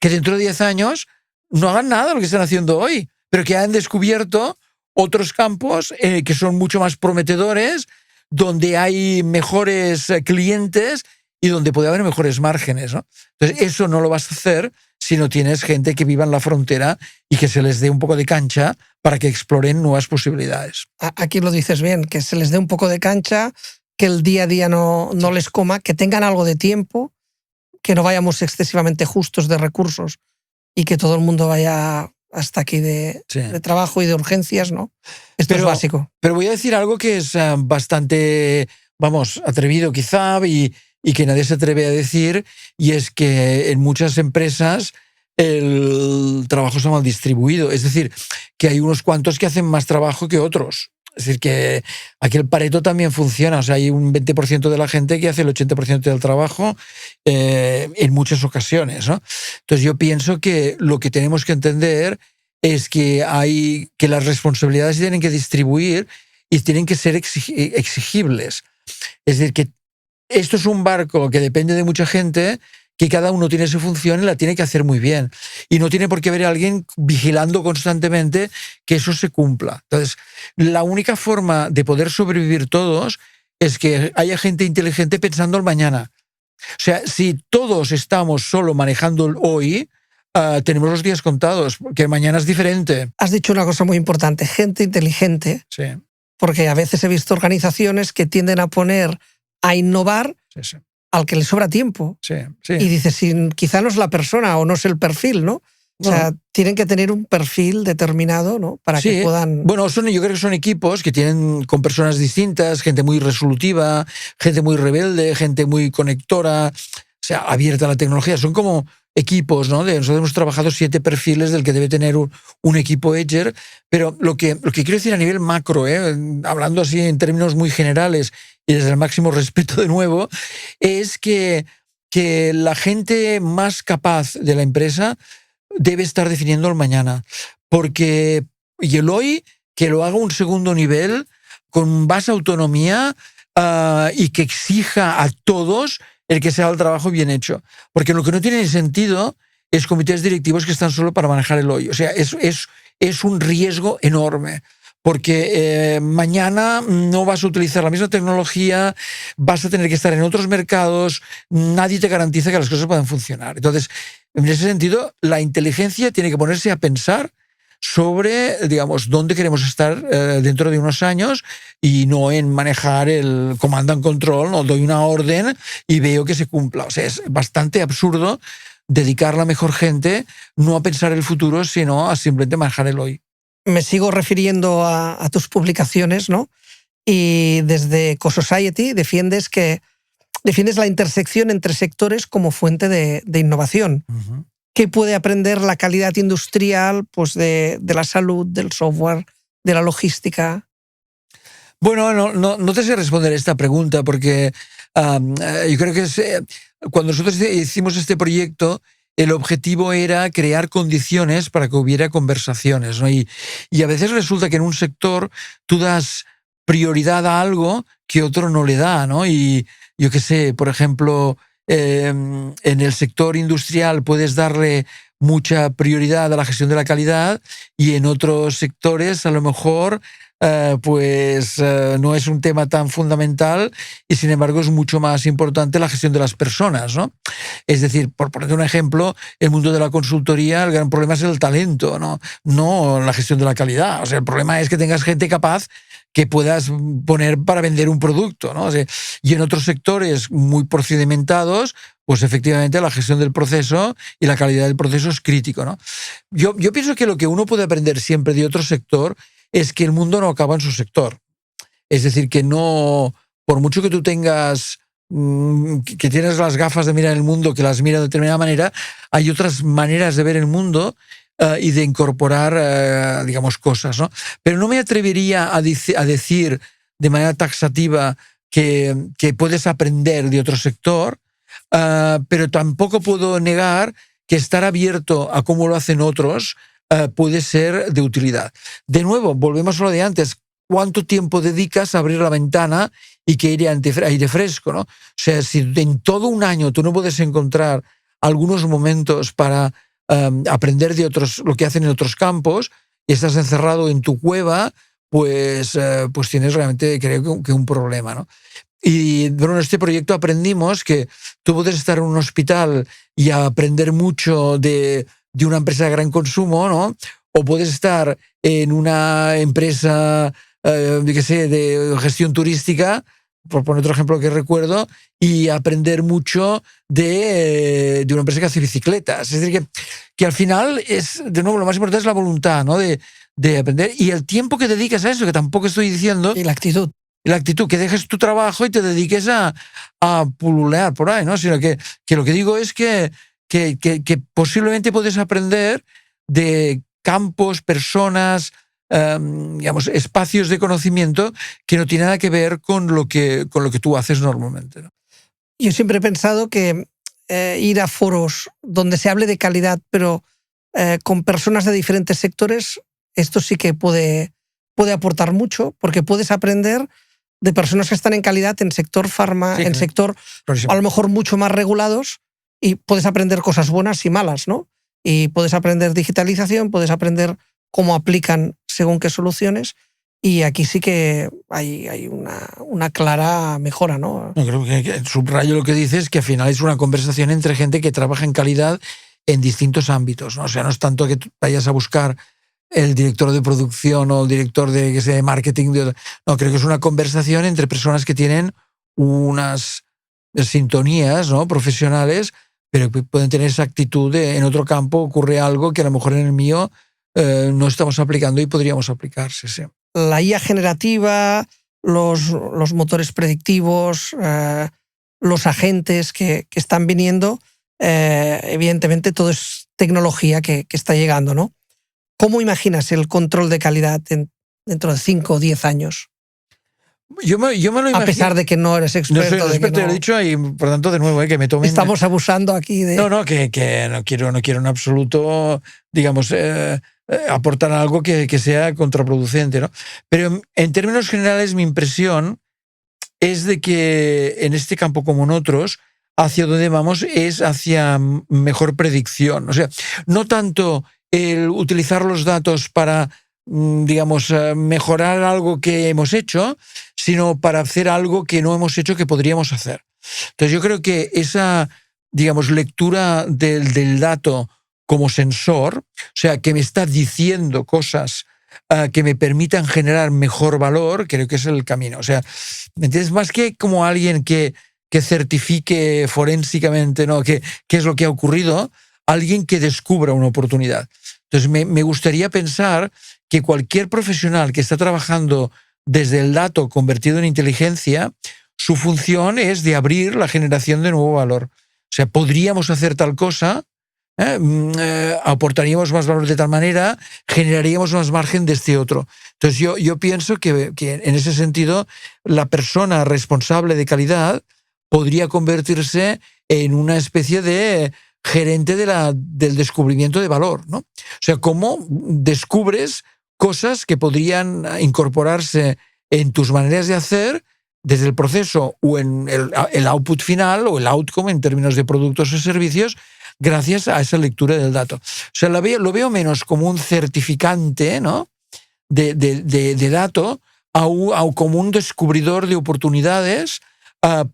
dentro de 10 años no hagan nada de lo que están haciendo hoy, pero que han descubierto otros campos que son mucho más prometedores, donde hay mejores clientes y donde puede haber mejores márgenes, ¿no? Entonces, eso no lo vas a hacer si no tienes gente que viva en la frontera y que se les dé un poco de cancha para que exploren nuevas posibilidades. Aquí lo dices bien, que se les dé un poco de cancha, que el día a día no les coma, que tengan algo de tiempo, que no vayamos excesivamente justos de recursos y que todo el mundo vaya hasta aquí de trabajo y de urgencias, ¿no? Esto es básico. Pero voy a decir algo que es bastante, atrevido quizá y que nadie se atreve a decir, y es que en muchas empresas el trabajo está mal distribuido. Es decir, que hay unos cuantos que hacen más trabajo que otros. Es decir, que aquí el Pareto también funciona. O sea, hay un 20% de la gente que hace el 80% del trabajo en muchas ocasiones, ¿no? Entonces yo pienso que lo que tenemos que entender es que las responsabilidades se tienen que distribuir y tienen que ser exigibles. Es decir, que esto es un barco que depende de mucha gente, que cada uno tiene su función y la tiene que hacer muy bien. Y no tiene por qué haber alguien vigilando constantemente que eso se cumpla. Entonces, la única forma de poder sobrevivir todos es que haya gente inteligente pensando el mañana. O sea, si todos estamos solo manejando el hoy, tenemos los días contados, porque mañana es diferente. Has dicho una cosa muy importante, gente inteligente. Sí. Porque a veces he visto organizaciones que tienden a innovar al que le sobra tiempo. Sí. Y dices, quizá no es la persona o no es el perfil, ¿no? O sea, tienen que tener un perfil determinado, ¿no? Para que puedan... Bueno, yo creo que son equipos que tienen con personas distintas, gente muy resolutiva, gente muy rebelde, gente muy conectora, o sea, abierta a la tecnología. Son como equipos, ¿no? Nosotros hemos trabajado 7 perfiles del que debe tener un equipo Edger, pero lo que quiero decir a nivel macro, hablando así en términos muy generales y desde el máximo respeto de nuevo, es que la gente más capaz de la empresa debe estar definiendo el mañana, y el hoy que lo haga un segundo nivel con más autonomía y que exija a todos el que sea el trabajo bien hecho. Porque lo que no tiene sentido es comités directivos que están solo para manejar el hoy. O sea, es un riesgo enorme. Porque mañana no vas a utilizar la misma tecnología, vas a tener que estar en otros mercados, nadie te garantiza que las cosas puedan funcionar. Entonces, en ese sentido, la inteligencia tiene que ponerse a pensar sobre, digamos, dónde queremos estar dentro de unos años y no en manejar el command and control, no doy una orden y veo que se cumpla. O sea, es bastante absurdo dedicar la mejor gente no a pensar el futuro, sino a simplemente manejar el hoy. Me sigo refiriendo a tus publicaciones, ¿no? Y desde Ecosociety defiendes la intersección entre sectores como fuente de innovación. Uh-huh. ¿Qué puede aprender la calidad industrial pues de la salud, del software, de la logística? Bueno, no te sé responder esta pregunta porque yo creo que cuando nosotros hicimos este proyecto, el objetivo era crear condiciones para que hubiera conversaciones, ¿no? Y a veces resulta que en un sector tú das prioridad a algo que otro no le da, ¿no? Y yo qué sé, por ejemplo, en el sector industrial puedes darle mucha prioridad a la gestión de la calidad y en otros sectores a lo mejor no es un tema tan fundamental y sin embargo es mucho más importante la gestión de las personas, ¿no? Es decir, por poner un ejemplo, el mundo de la consultoría, el gran problema es el talento, no la gestión de la calidad. O sea, el problema es que tengas gente capaz que puedas poner para vender un producto, ¿no? O sea, y en otros sectores muy procedimentados, pues efectivamente la gestión del proceso y la calidad del proceso es crítico, ¿no? Yo pienso que lo que uno puede aprender siempre de otro sector es que el mundo no acaba en su sector. Es decir, que no, por mucho que tú tengas que tienes las gafas de mirar el mundo, que las mira de determinada manera, hay otras maneras de ver el mundo y de incorporar, digamos, cosas, ¿no? Pero no me atrevería a decir de manera taxativa que puedes aprender de otro sector, pero tampoco puedo negar que estar abierto a cómo lo hacen otros puede ser de utilidad. De nuevo, volvemos a lo de antes. ¿Cuánto tiempo dedicas a abrir la ventana y que aire fresco, ¿no? O sea, si en todo un año tú no puedes encontrar algunos momentos para aprender de otros, lo que hacen en otros campos, y estás encerrado en tu cueva, pues tienes realmente, creo que un problema, ¿no? Y bueno, en este proyecto aprendimos que tú puedes estar en un hospital y aprender mucho de una empresa de gran consumo, ¿no? O puedes estar en una empresa de gestión turística, por poner otro ejemplo que recuerdo, y aprender mucho de una empresa que hace bicicletas. Es decir, que al final es, de nuevo, lo más importante es la voluntad, ¿no? De aprender y el tiempo que dedicas a eso, que tampoco estoy diciendo. Y la actitud. La actitud, que dejes tu trabajo y te dediques a pululear por ahí, ¿no? Sino que lo que digo es que posiblemente puedes aprender de campos, personas, digamos, espacios de conocimiento que no tienen nada que ver con lo que tú haces normalmente, ¿no? Yo siempre he pensado que ir a foros donde se hable de calidad, pero con personas de diferentes sectores, esto sí que puede aportar mucho, porque puedes aprender de personas que están en calidad en sector farma, sí, en sector a lo mejor mucho más regulados, y puedes aprender cosas buenas y malas, ¿no? Y puedes aprender digitalización, puedes aprender cómo aplican según qué soluciones, y aquí sí que hay una clara mejora, ¿no? No, creo que subrayo lo que dices, que al final es una conversación entre gente que trabaja en calidad en distintos ámbitos, ¿no? O sea, no es tanto que vayas a buscar el director de producción o el director de marketing. No, creo que es una conversación entre personas que tienen unas sintonías, ¿no?, profesionales, pero que pueden tener esa actitud en otro campo ocurre algo que a lo mejor en el mío no estamos aplicando y podríamos aplicarse, sí. La IA generativa, los motores predictivos, los agentes que están viniendo, evidentemente todo es tecnología que está llegando, ¿no? ¿Cómo imaginas el control de calidad dentro de 5 o 10 años? Yo me lo imagino. A pesar de que no eres experto. No soy experto, lo he dicho, y por tanto, de nuevo, que me tomen. Estamos abusando aquí de. No, que no quiero en absoluto, digamos, aportar algo que sea contraproducente, ¿no? Pero en términos generales, mi impresión es de que en este campo, como en otros, hacia donde vamos es hacia mejor predicción. O sea, no tanto el utilizar los datos para, digamos, mejorar algo que hemos hecho, sino para hacer algo que no hemos hecho que podríamos hacer. Entonces yo creo que esa, digamos, lectura del dato como sensor, o sea, que me está diciendo cosas que me permitan generar mejor valor, creo que es el camino. O sea, ¿me entiendes? Más que como alguien que certifique forensicamente, ¿no?, qué es lo que ha ocurrido, alguien que descubra una oportunidad. Entonces, me gustaría pensar que cualquier profesional que está trabajando desde el dato convertido en inteligencia, su función es de abrir la generación de nuevo valor. O sea, podríamos hacer tal cosa, aportaríamos más valor de tal manera, generaríamos más margen de este otro. Entonces, yo pienso que en ese sentido la persona responsable de calidad podría convertirse en una especie de gerente del descubrimiento de valor, ¿no? O sea, cómo descubres cosas que podrían incorporarse en tus maneras de hacer desde el proceso o en el output final o el outcome en términos de productos o servicios gracias a esa lectura del dato. O sea, lo veo menos como un certificante, ¿no?, de dato como un descubridor de oportunidades,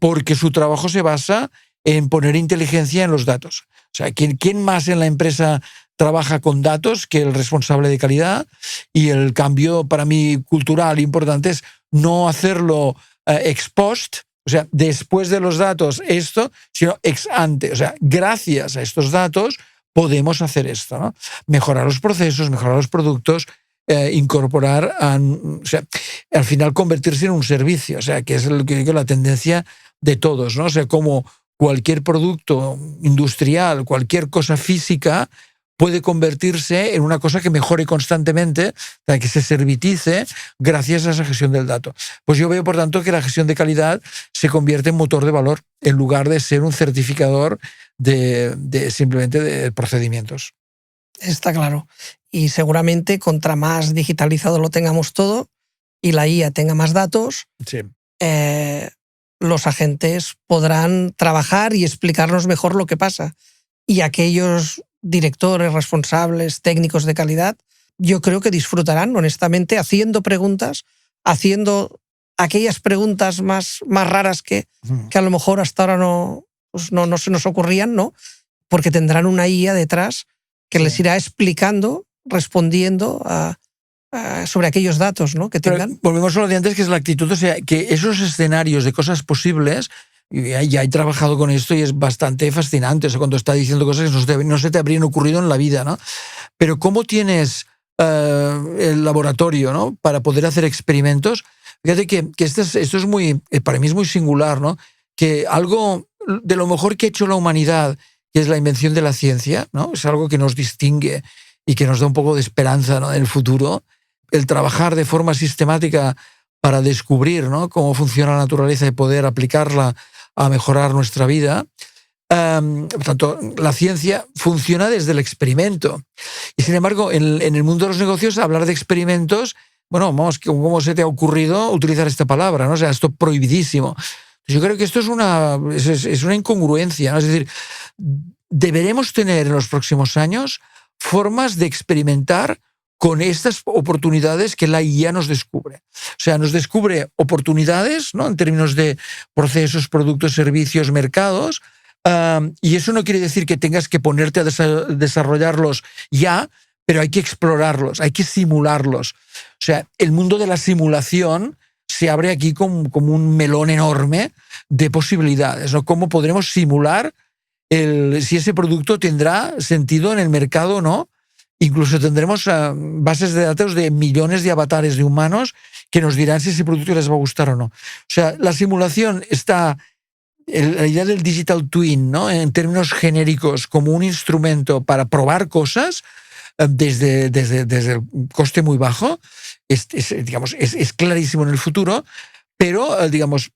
porque su trabajo se basa en poner inteligencia en los datos. O sea, ¿quién más en la empresa trabaja con datos que el responsable de calidad? Y el cambio para mí cultural importante es no hacerlo ex post, o sea, después de los datos esto, sino ex ante. O sea, gracias a estos datos podemos hacer esto, ¿no? Mejorar los procesos, mejorar los productos, incorporar, o sea, al final convertirse en un servicio, o sea, que es lo que digo, la tendencia de todos, ¿no? O sea, como cualquier producto industrial, cualquier cosa física puede convertirse en una cosa que mejore constantemente, para que se servitice gracias a esa gestión del dato. Pues yo veo, por tanto, que la gestión de calidad se convierte en motor de valor en lugar de ser un certificador simplemente de procedimientos. Está claro. Y seguramente contra más digitalizado lo tengamos todo y la IA tenga más datos, sí, los agentes podrán trabajar y explicarnos mejor lo que pasa. Y aquellos directores, responsables, técnicos de calidad, yo creo que disfrutarán, honestamente, haciendo preguntas, haciendo aquellas preguntas más raras que a lo mejor hasta ahora no se nos ocurrían, ¿no? Porque tendrán una IA detrás que les irá explicando, respondiendo sobre aquellos datos, ¿no?, que tengan. Pero volvemos a lo de antes, que es la actitud, o sea, que esos escenarios de cosas posibles, ya he trabajado con esto y es bastante fascinante, o sea, cuando está diciendo cosas que no se te habrían ocurrido en la vida, ¿no? Pero ¿cómo tienes el laboratorio, ¿no?, para poder hacer experimentos? Fíjate que esto es muy, para mí es muy singular, ¿no? Que algo de lo mejor que ha hecho la humanidad, que es la invención de la ciencia, ¿no?, es algo que nos distingue y que nos da un poco de esperanza, ¿no?, en el futuro. El trabajar de forma sistemática para descubrir, ¿no?, cómo funciona la naturaleza y poder aplicarla a mejorar nuestra vida. Por tanto, la ciencia funciona desde el experimento. Y sin embargo, en el mundo de los negocios, hablar de experimentos, bueno, vamos, ¿cómo se te ha ocurrido utilizar esta palabra, ¿no? O sea, esto prohibidísimo. Yo creo que esto es una incongruencia, ¿no? Es decir, deberemos tener en los próximos años formas de experimentar con estas oportunidades que la IA nos descubre. O sea, nos descubre oportunidades, ¿no?, en términos de procesos, productos, servicios, mercados, y eso no quiere decir que tengas que ponerte a desarrollarlos ya, pero hay que explorarlos, hay que simularlos. O sea, el mundo de la simulación se abre aquí como un melón enorme de posibilidades, ¿no? Cómo podremos simular si ese producto tendrá sentido en el mercado o no. Incluso tendremos bases de datos de millones de avatares de humanos que nos dirán si ese producto les va a gustar o no. O sea, la simulación está, la idea del digital twin, ¿no?, en términos genéricos, como un instrumento para probar cosas desde el coste muy bajo, es clarísimo en el futuro, pero, digamos,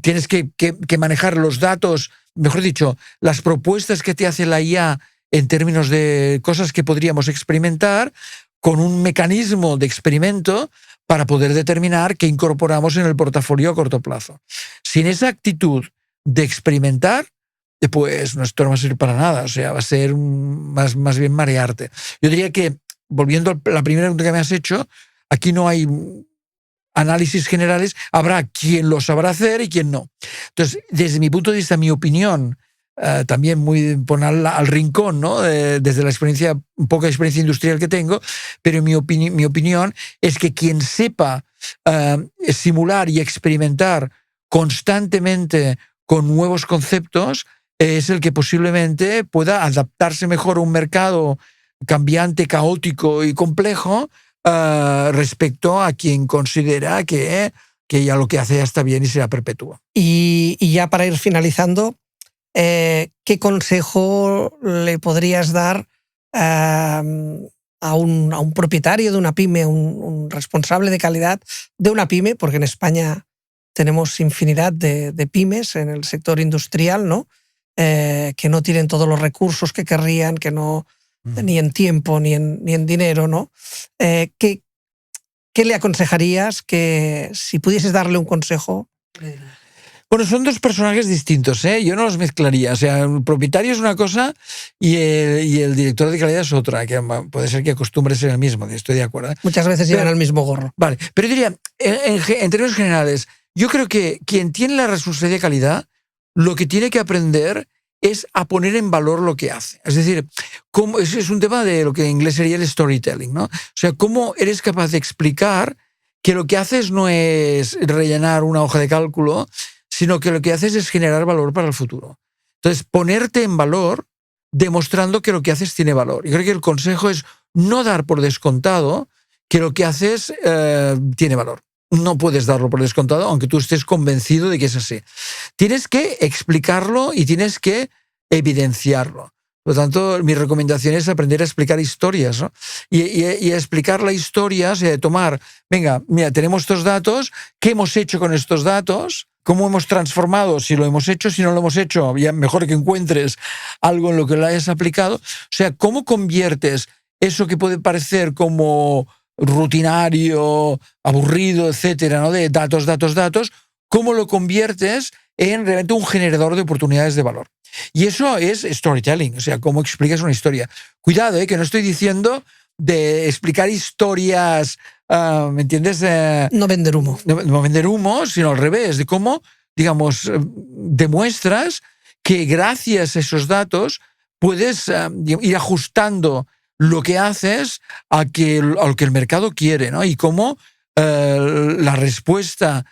tienes que manejar los datos, mejor dicho, las propuestas que te hace la IA en términos de cosas que podríamos experimentar, con un mecanismo de experimento para poder determinar qué incorporamos en el portafolio a corto plazo. Sin esa actitud de experimentar, pues esto no va a servir para nada, o sea, va a ser más bien marearte. Yo diría que, volviendo a la primera pregunta que me has hecho, aquí no hay análisis generales, habrá quien lo sabrá hacer y quien no. Entonces, desde mi punto de vista, mi opinión, también muy ponerla al rincón, ¿no?, desde la poca experiencia industrial que tengo, pero mi opinión es que quien sepa simular y experimentar constantemente con nuevos conceptos es el que posiblemente pueda adaptarse mejor a un mercado cambiante, caótico y complejo respecto a quien considera que ya lo que hace ya está bien y será perpetuo. Y ya para ir finalizando, ¿qué consejo le podrías dar a un propietario de una pyme, un responsable de calidad de una pyme? Porque en España tenemos infinidad de pymes en el sector industrial, ¿no?, que no tienen todos los recursos que querrían, que no, ni en tiempo ni en dinero, ¿no? ¿Qué le aconsejarías? Que si pudieses darle un consejo. Bueno, son dos personajes distintos, ¿eh? Yo no los mezclaría. O sea, el propietario es una cosa y el director de calidad es otra, que puede ser que acostumbre a ser el mismo, estoy de acuerdo. Muchas veces llevan el mismo gorro. Vale, pero yo diría, en términos generales, yo creo que quien tiene la responsabilidad de calidad, lo que tiene que aprender es a poner en valor lo que hace. Es decir, es un tema de lo que en inglés sería el storytelling, ¿no? O sea, cómo eres capaz de explicar que lo que haces no es rellenar una hoja de cálculo, sino que lo que haces es generar valor para el futuro. Entonces, ponerte en valor demostrando que lo que haces tiene valor. Y creo que el consejo es no dar por descontado que lo que haces tiene valor. No puedes darlo por descontado, aunque tú estés convencido de que es así. Tienes que explicarlo y tienes que evidenciarlo. Por lo tanto, mi recomendación es aprender a explicar historias, ¿no? Y a explicar la historia, o sea, tomar, venga, mira, tenemos estos datos, ¿qué hemos hecho con estos datos? ¿Cómo hemos transformado? Si lo hemos hecho, si no lo hemos hecho, ya mejor que encuentres algo en lo que lo hayas aplicado. O sea, ¿cómo conviertes eso que puede parecer como rutinario, aburrido, etcétera, ¿no? De datos, ¿cómo lo conviertes en realmente un generador de oportunidades de valor? Y eso es storytelling, o sea, cómo explicas una historia. Cuidado, que no estoy diciendo de explicar historias, ¿me entiendes? No vender humo. No vender humo, sino al revés, de cómo, digamos, demuestras que gracias a esos datos puedes ir ajustando lo que haces a lo que el mercado quiere, ¿no? Y cómo la respuesta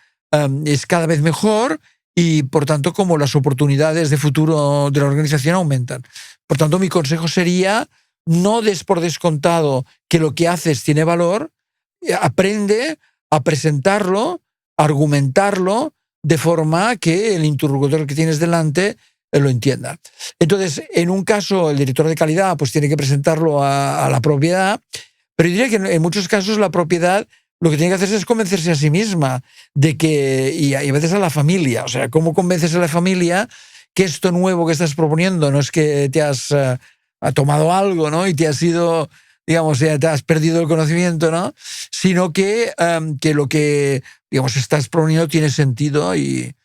es cada vez mejor y, por tanto, como las oportunidades de futuro de la organización aumentan. Por tanto, mi consejo sería: no des por descontado que lo que haces tiene valor, aprende a presentarlo, a argumentarlo de forma que el interlocutor que tienes delante lo entienda. Entonces, en un caso, el director de calidad pues tiene que presentarlo a la propiedad, pero yo diría que en muchos casos la propiedad lo que tiene que hacer es convencerse a sí misma de que, y a veces a la familia, o sea, ¿cómo convences a la familia que esto nuevo que estás proponiendo no es que te has tomado algo, ¿no? Y te has ido, digamos, te has perdido el conocimiento, ¿no? Sino que lo que, digamos, estás proponiendo tiene sentido y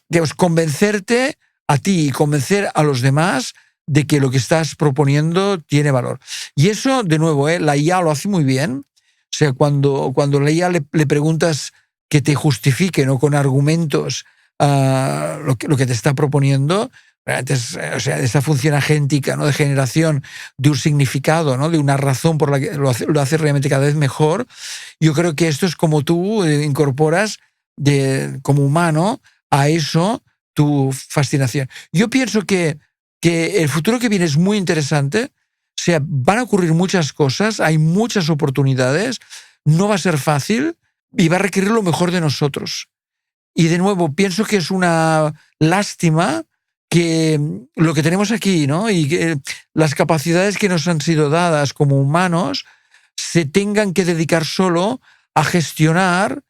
digamos, convencerte a ti y convencer a los demás de que lo que estás proponiendo tiene valor. Y eso, de nuevo, la IA lo hace muy bien. O sea, cuando la IA le preguntas que te justifique, ¿no?, con argumentos lo que te está proponiendo, o sea, esa función agéntica, ¿no?, de generación de un significado, ¿no?, de una razón por la que lo hace realmente cada vez mejor. Yo creo que esto es como tú incorporas como humano a eso tu fascinación. Yo pienso que el futuro que viene es muy interesante. O sea, van a ocurrir muchas cosas, hay muchas oportunidades, no va a ser fácil y va a requerir lo mejor de nosotros. Y de nuevo, pienso que es una lástima que lo que tenemos aquí, ¿no?, y que las capacidades que nos han sido dadas como humanos se tengan que dedicar solo a gestionar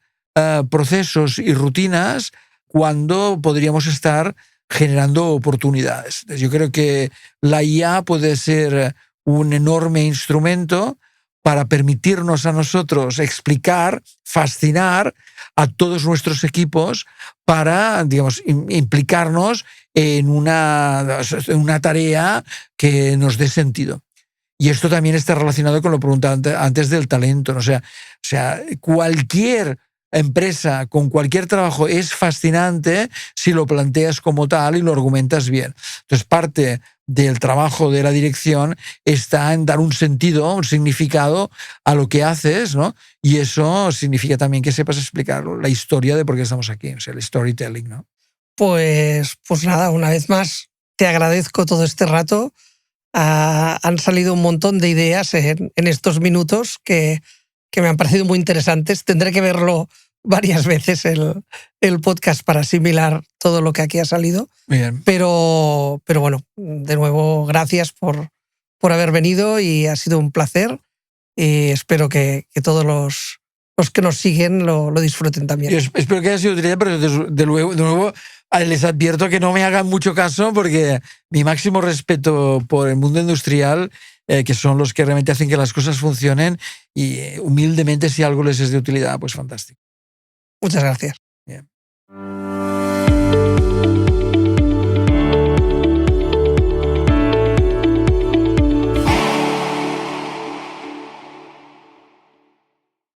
procesos y rutinas cuando podríamos estar generando oportunidades. Entonces, yo creo que la IA puede ser un enorme instrumento para permitirnos a nosotros explicar, fascinar a todos nuestros equipos para, digamos, implicarnos en una tarea que nos dé sentido. Y esto también está relacionado con lo preguntado antes del talento, ¿no? O sea, cualquier empresa con cualquier trabajo es fascinante si lo planteas como tal y lo argumentas bien. Entonces, parte del trabajo de la dirección está en dar un sentido, un significado a lo que haces, ¿no? Y eso significa también que sepas explicar la historia de por qué estamos aquí, o sea, el storytelling, ¿no? Pues nada, una vez más te agradezco todo este rato. Han salido un montón de ideas en estos minutos que me han parecido muy interesantes. Tendré que verlo varias veces el podcast para asimilar todo lo que aquí ha salido. Bien. Pero bueno, de nuevo, gracias por haber venido y ha sido un placer. Y espero que todos los que nos siguen lo disfruten también. Yo espero que haya sido utilidad, pero de nuevo les advierto que no me hagan mucho caso porque mi máximo respeto por el mundo industrial, que son los que realmente hacen que las cosas funcionen, y humildemente si algo les es de utilidad, pues fantástico. Muchas gracias. Bien.